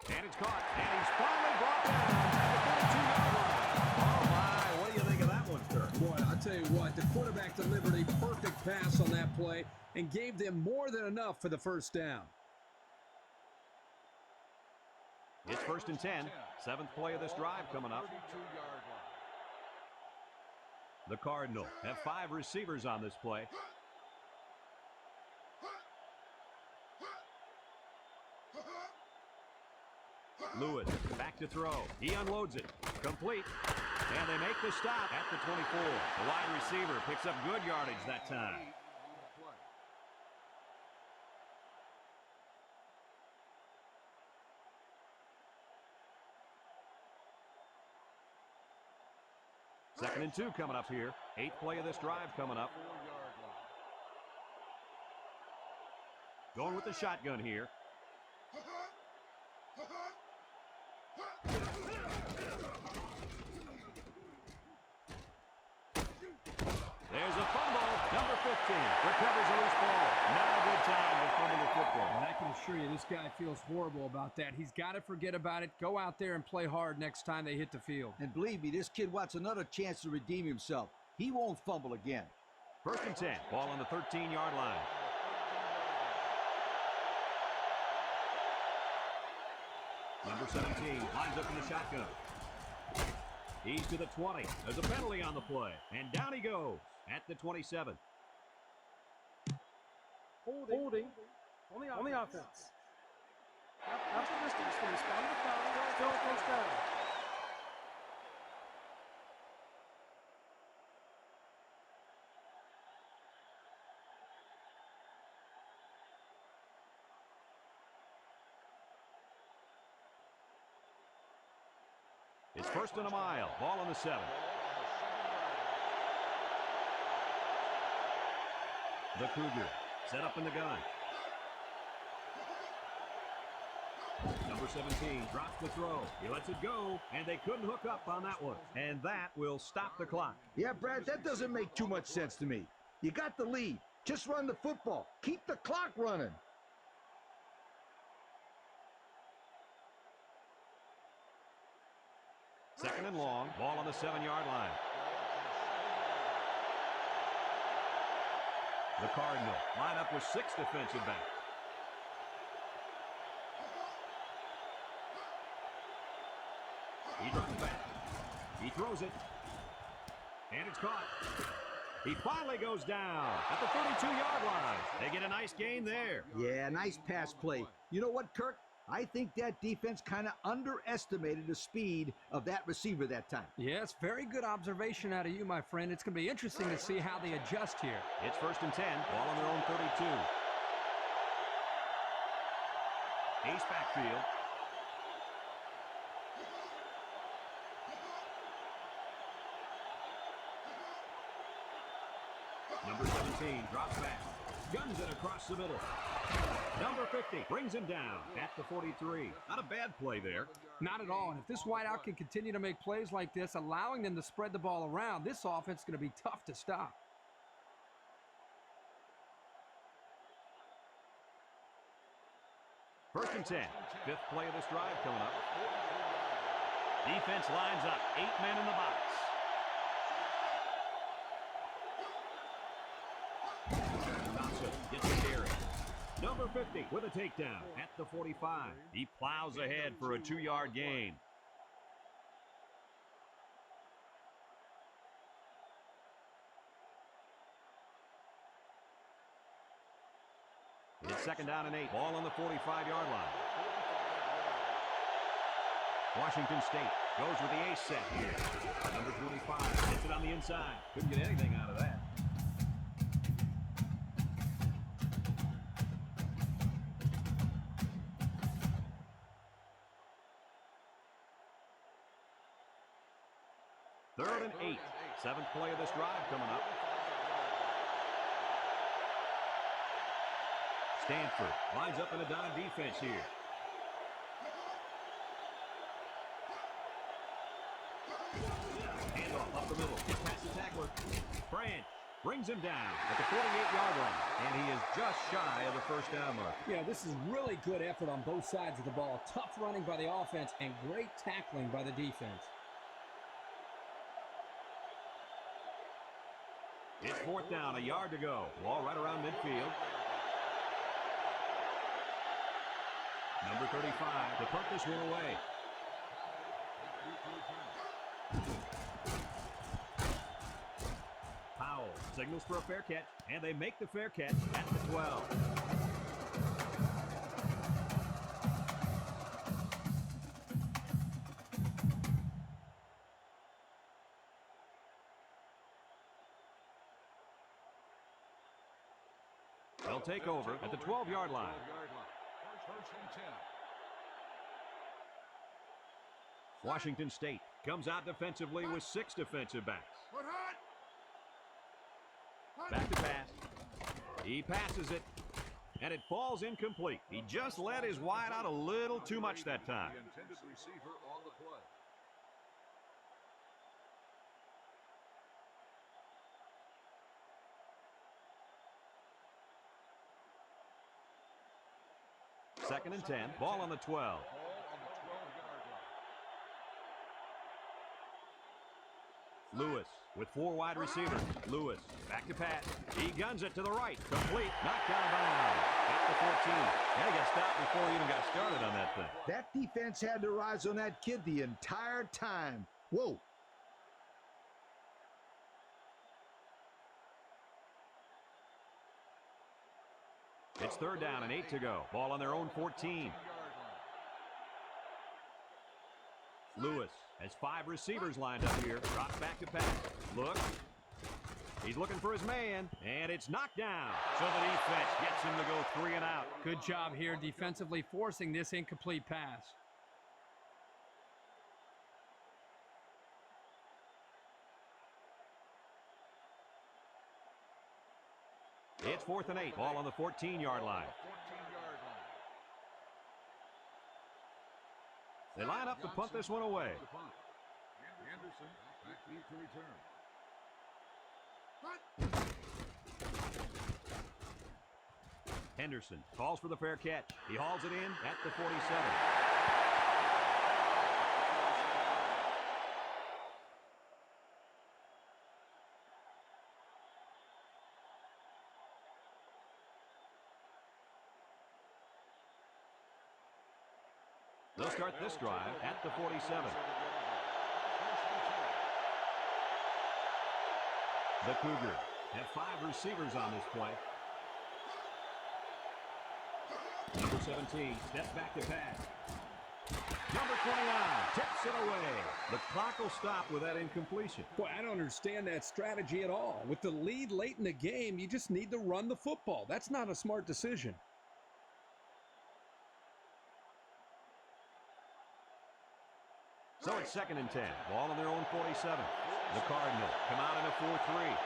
And it's caught. And he's finally brought down at the 32-yard line. Oh, my. What do you think of that one, sir? Boy, I'll tell you what, the quarterback delivered a perfect pass on that play and gave them more than enough for the first down. It's 1st and 10. 7th play of this drive coming up. 32-yard line. The Cardinal have 5 receivers on this play. Lewis back to throw. He unloads it. Complete. And they make the stop at the 24. The wide receiver picks up good yardage that time. Second and 2 coming up here. 8th play of this drive coming up. Going with the shotgun here. There's a fumble. Number 15 recovers a loose ball. Not a good time to fumble the football. And I can assure you this guy feels horrible about that. He's got to forget about it. Go out there and play hard next time they hit the field. And believe me, this kid wants another chance to redeem himself. He won't fumble again. 1st and 10. Ball on the 13-yard line. Number 17 lines up in the shotgun. He's to the 20. There's a penalty on the play. And down he goes at the 27. Holding on the offense. After the distance to respond to the foul, still first down. It's first and a mile. Ball on the 7. The Cougar set up in the gun. Number 17 drops the throw. He lets it go, and they couldn't hook up on that one. And that will stop the clock. Yeah, Brad, that doesn't make too much sense to me. You got the lead. Just run the football. Keep the clock running. Second and long. Ball on the 7-yard line. The Cardinal line up with 6 defensive backs. He drops back. He throws it. And it's caught. He finally goes down at the 32-yard line. They get a nice gain there. Yeah, nice pass play. You know what, Kirk? I think that defense kind of underestimated the speed of that receiver that time. Yes, very good observation out of you, my friend. It's going to be interesting to see how they adjust here. It's first and 10. Ball on their own 32. Ace backfield. Number 17 drops back. Guns it across the middle. Number 50 brings him down at the 43. Not a bad play there. Not at all. And if this wideout can continue to make plays like this, allowing them to spread the ball around, this offense is going to be tough to stop. First and 10. Fifth play of this drive coming up. Defense lines up. 8 men in the box. Gets the carry. Number 50 with a takedown at the 45. He plows ahead for a 2-yard gain. It's second down and 8. Ball on the 45-yard line. Washington State goes with the ace set here. Number 25 hits it on the inside. Couldn't get anything out of that. Third and 8. Seventh play of this drive coming up. Stanford lines up in a dime defense here. Handoff up the middle. Gets past the tackler. Branch brings him down at the 48-yard line. And he is just shy of the first down mark. Yeah, this is really good effort on both sides of the ball. Tough running by the offense and great tackling by the defense. It's fourth down, a yard to go. Ball right around midfield. Number 35 to put this one away. Powell signals for a fair catch, and they make the fair catch at the 12. They'll take over at the 12-yard line. Washington State comes out defensively with 6 defensive backs. Back to pass. He passes it, and it falls incomplete. He just let his wide out a little too much that time. The intended receiver on the play. Second and 10. Ball on the 12. Lewis with 4 wide receivers. Lewis back to pass. He guns it to the right. Complete. Knocked out of bounds at the 14. And he got stopped before he even got started on that thing. That defense had their eyes on that kid the entire time. Whoa, It's 3rd down and 8 to go. Ball on their own 14. Lewis has 5 receivers lined up here. Drops back to pass. Look. He's looking for his man, and it's knocked down. So the defense gets him to go 3 and out. Good job here defensively forcing this incomplete pass. It's 4th and 8. Ball on the 14-yard line. They line up to punt this one away. Anderson back deep to return. Henderson calls for the fair catch. He hauls it in at the 47. They'll start this drive at the 47. The Cougars have 5 receivers on this play. Number 17 steps back to pass. Number 29 tips it away. The clock will stop with that incompletion. Boy, I don't understand that strategy at all. With the lead late in the game, you just need to run the football. That's not a smart decision. So it's 2nd and 10. Ball on their own 47. The Cardinals come out in a 4-3.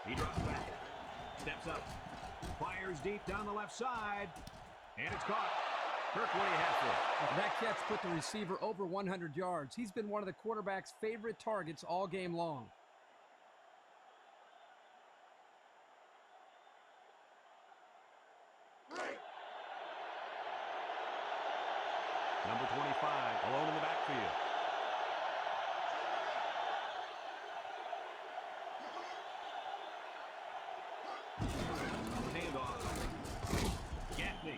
He drops back, steps up, fires deep down the left side, and it's caught. Kirk, what do you have for it? That catch put the receiver over 100 yards. He's been one of the quarterback's favorite targets all game long. Number 25, alone in the backfield.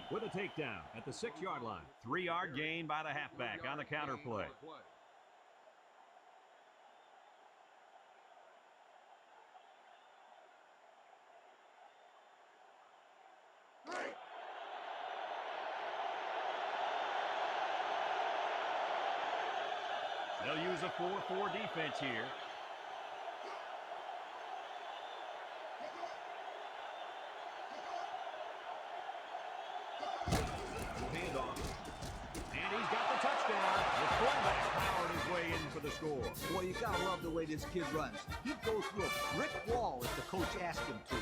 With a takedown at the 6-yard line. 3-yard gain by the halfback on the counter play. They'll use a 4-4 defense here. The score. Boy, you gotta love the way this kid runs. He'd go through a brick wall if the coach asked him to.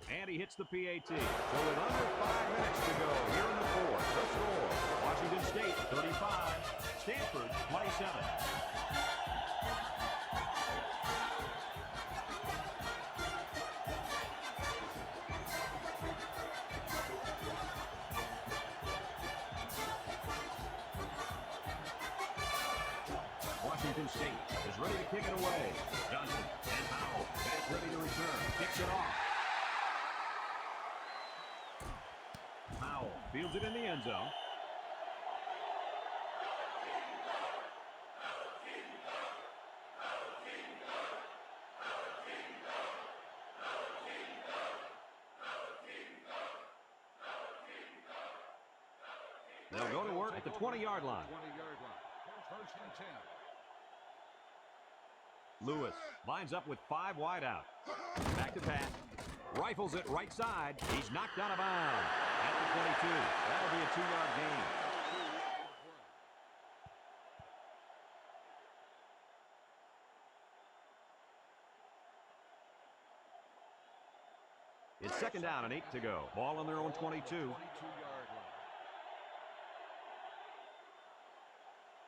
And he hits the PAT. So with under 5 minutes to go here in the 4th, the score, Washington State 35, Stanford 27. Washington State is ready to kick it away. Johnson and Howell back ready to return. Kicks it off. Fields it in the end zone. They'll go to work at the 20-yard line. 20-yard line. 1st and 10. Lewis lines up with 5 wide out. Back to pass. Rifles it right side. He's knocked out of bounds at the 22. That'll be a 2-yard gain. It's 2nd down and 8 to go. Ball on their own 22.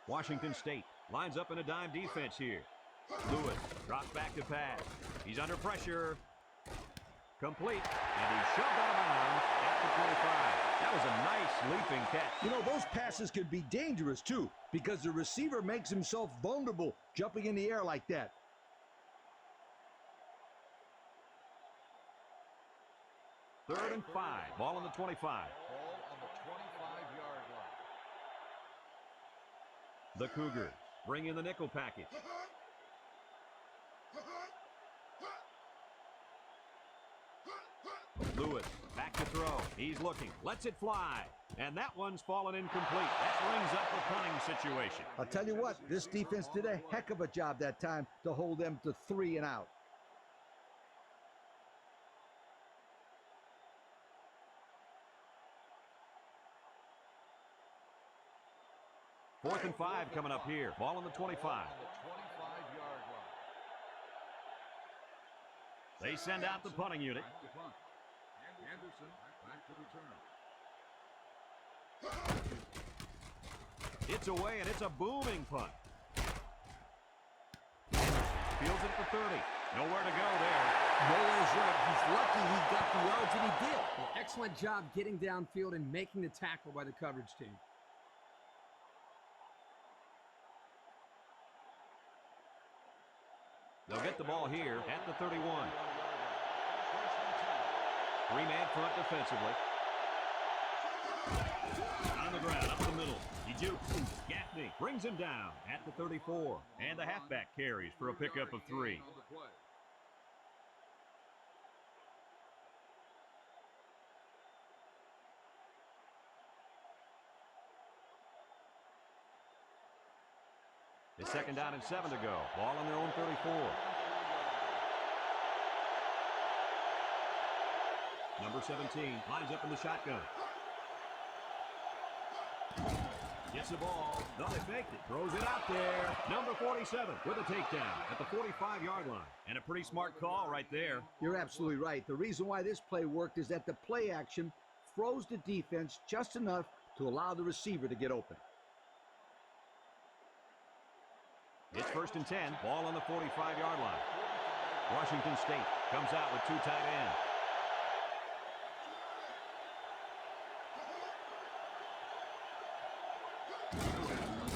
Washington State lines up in a dime defense here. Lewis drops back to pass. He's under pressure. Complete, and he's shoved out of bounds at the 25. That was leaping catch. You know, those passes could be dangerous, too, because the receiver makes himself vulnerable jumping in the air like that. Third and 5. Ball on the 25. Ball on the 25-yard line. The Cougars bring in the nickel package. Lewis back to throw. He's looking. Lets it fly. And that one's fallen incomplete. That brings up the punting situation. I'll tell you what, this defense did a heck of a job that time to hold them to 3 and out. Fourth and 5 coming up here. Ball on the 25. On the 25-yard line. They send out the punting unit. Back to punt. Anderson back to return. It's away, and it's a booming punt. Fields it for 30. Nowhere to go there. Nowhere's right. He's lucky he got the yards that he did. Well, excellent job getting downfield and making the tackle by the coverage team. They'll get the ball here at the 31. Three-man front defensively. On the ground, up the middle. He jukes. Gaffney brings him down at the 34. And the halfback carries for a pickup of 3. It's second down and 7 to go. Ball on their own 34. Number 17 lines up in the shotgun. Gets the ball. No, they faked it. Throws it out there. Number 47 with a takedown at the 45-yard line. And a pretty smart call right there. You're absolutely right. The reason why this play worked is that the play action froze the defense just enough to allow the receiver to get open. It's first and 10. Ball on the 45-yard line. Washington State comes out with 2 tight ends.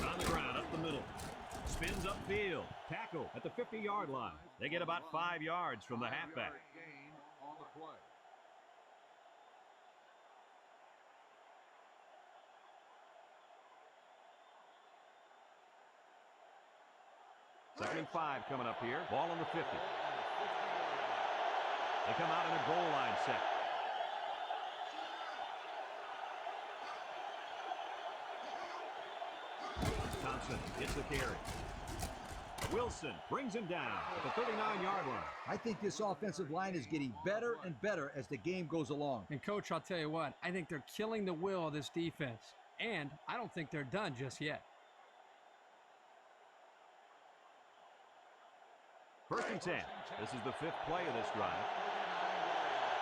On the ground, up the middle. Spins upfield. Tackle at the 50-yard line. They get about 5 yards from the halfback. Gain on the play. Second and 5 coming up here. Ball on the 50. They come out in a goal line set. Thompson gets the carry. Wilson brings him down at the 39-yard line. I think this offensive line is getting better and better as the game goes along. And, Coach, I'll tell you what, I think they're killing the will of this defense. And I don't think they're done just yet. First and 10. This is the 5th play of this drive.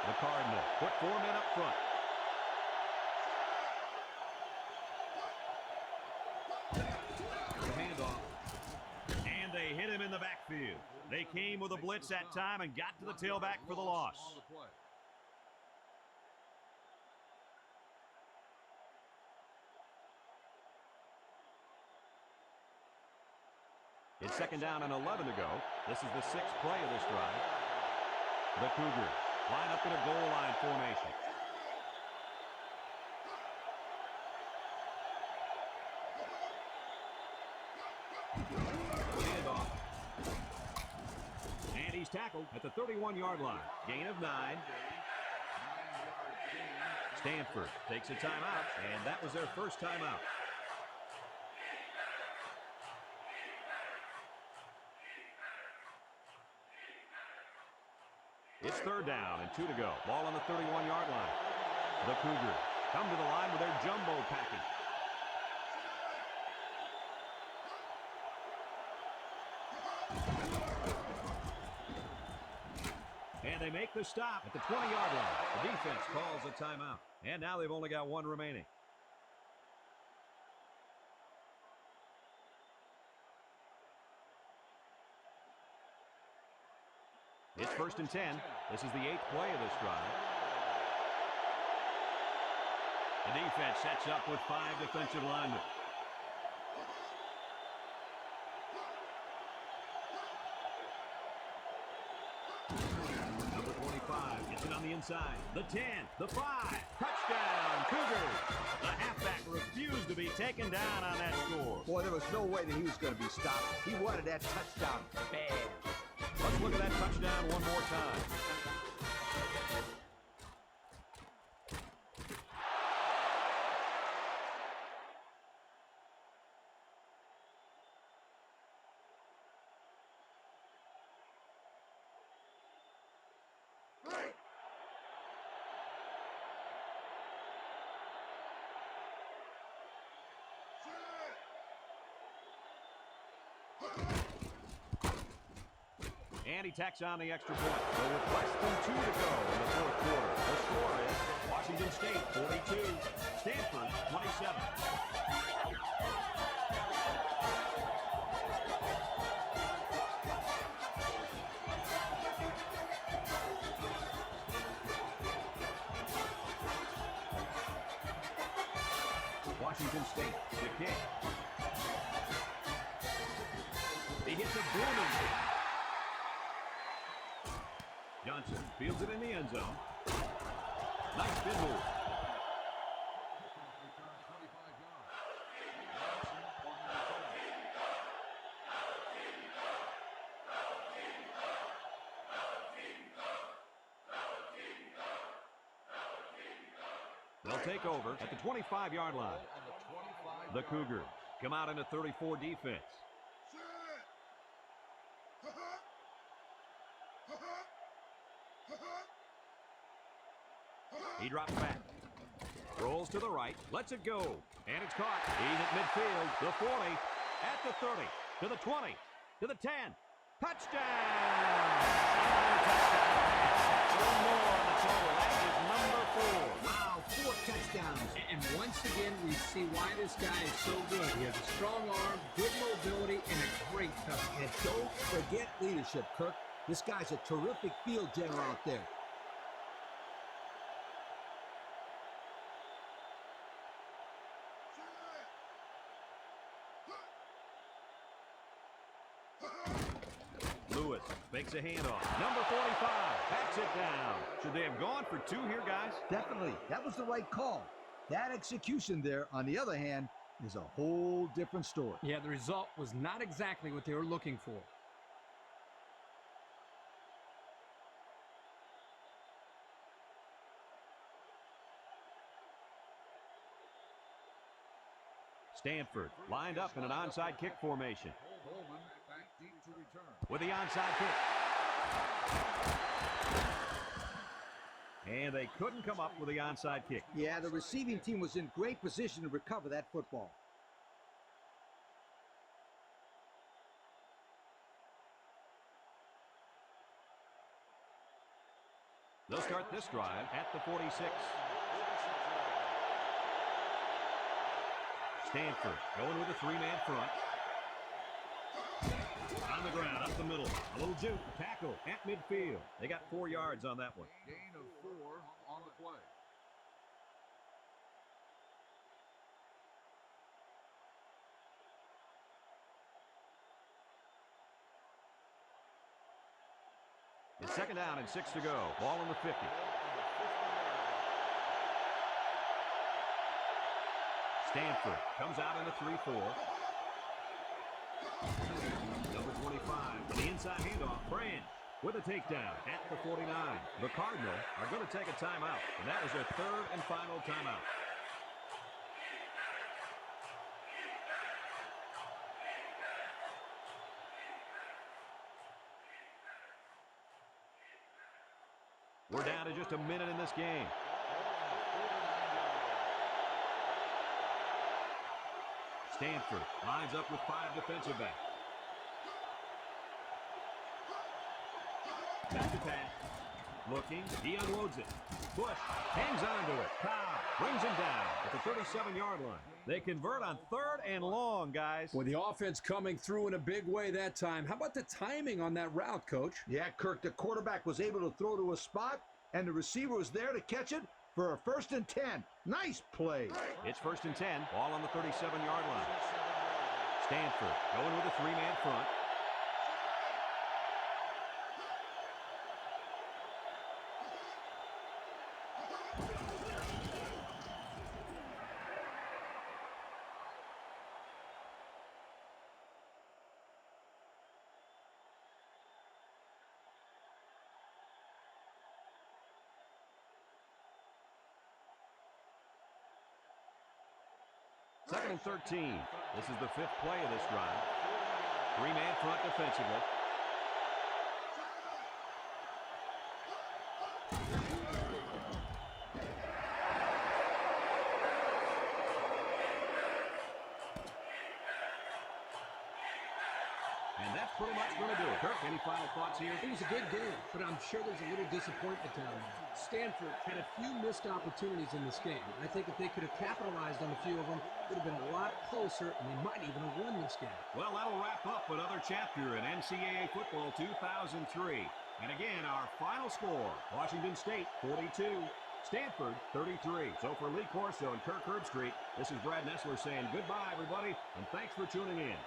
The Cardinals put 4 men up front. The handoff. And they hit him in the backfield. They came with a blitz that time and got to the tailback for the loss. It's second down and 11 to go. This is the 6th play of this drive. The Cougars line up in a goal line formation. Handoff. And he's tackled at the 31-yard line. Gain of 9. Stanford takes a timeout, and that was their first timeout. It's third down and 2 to go. Ball on the 31-yard line. The Cougars come to the line with their jumbo package. And they make the stop at the 20-yard line. The defense calls a timeout. And now they've only got 1 remaining. It's first and 10. This is the 8th play of this drive. The defense sets up with 5 defensive linemen. Number 25 gets it on the inside. The 10, the 5, touchdown, Cougars. The halfback refused to be taken down on that score. Boy, there was no way that he was going to be stopped. He wanted that touchdown bad. Let's look at that touchdown one more time. And he tacks on the extra point. So with less than 2 to go in the fourth quarter, the score is Washington State 42, Stanford 27. Washington State, the kick. He hits a booming kick. Johnson fields it in the end zone. Nice spin move. They'll take over at the 25-yard line. The Cougars come out in a 34 defense. He drops back. Rolls to the right. Lets it go. And it's caught. He's at midfield. The 40. At the 30. To the 20. To the 10. Touchdown! One more on the total. That is number 4. Wow, 4 touchdowns. And once again, we see why this guy is so good. He has a strong arm, good mobility, and a great touch. And don't forget leadership, Kirk. This guy's a terrific field general out there. Makes a handoff. Number 45 backs it down. Should they have gone for 2 here, guys? Definitely. That was the right call. That execution there, on the other hand, is a whole different story. Yeah, the result was not exactly what they were looking for. Stanford lined up in an onside kick formation. Coleman back deep to return. With the onside kick. And they couldn't come up with the onside kick. Yeah, the receiving team was in great position to recover that football. They'll start this drive at the 46. Stanford going with a 3-man front. On the ground, up the middle. A little juke, tackle at midfield. They got 4 yards on that one. Gain of 4 on the play. It's 2nd down and 6 to go. Ball on the 50. Stanford comes out in a 3-4. Number 25, the inside handoff, Branch with a takedown at the 49. The Cardinals are going to take a timeout, and that is their 3rd and final timeout. We're down to just a minute in this game. Stanford lines up with 5 defensive backs. Back to pass. Looking. He unloads it. Bush hangs on to it. Cobb brings him down at the 37-yard line. They convert on 3rd and long, guys. With the offense coming through in a big way that time. How about the timing on that route, Coach? Yeah, Kirk, the quarterback was able to throw to a spot, and the receiver was there to catch it for a 1st and 10. Nice play. It's 1st and 10, ball on the 37-yard line. Stanford going with a 3-man front. Second and 13. This is the 5th play of this drive. 3-man front defensively. And that's pretty much going to do it. Kirk, any final thoughts here? It was a good game, but I'm sure there's a little disappointment down there. Stanford had a few missed opportunities in this game. I think if they could have capitalized on a few of them, it would have been a lot closer, and they might even have won this game. Well, that'll wrap up another chapter in NCAA football 2003. And again, our final score, Washington State 42, Stanford 33. So for Lee Corso and Kirk Herbstreit, this is Brad Nessler saying goodbye, everybody, and thanks for tuning in.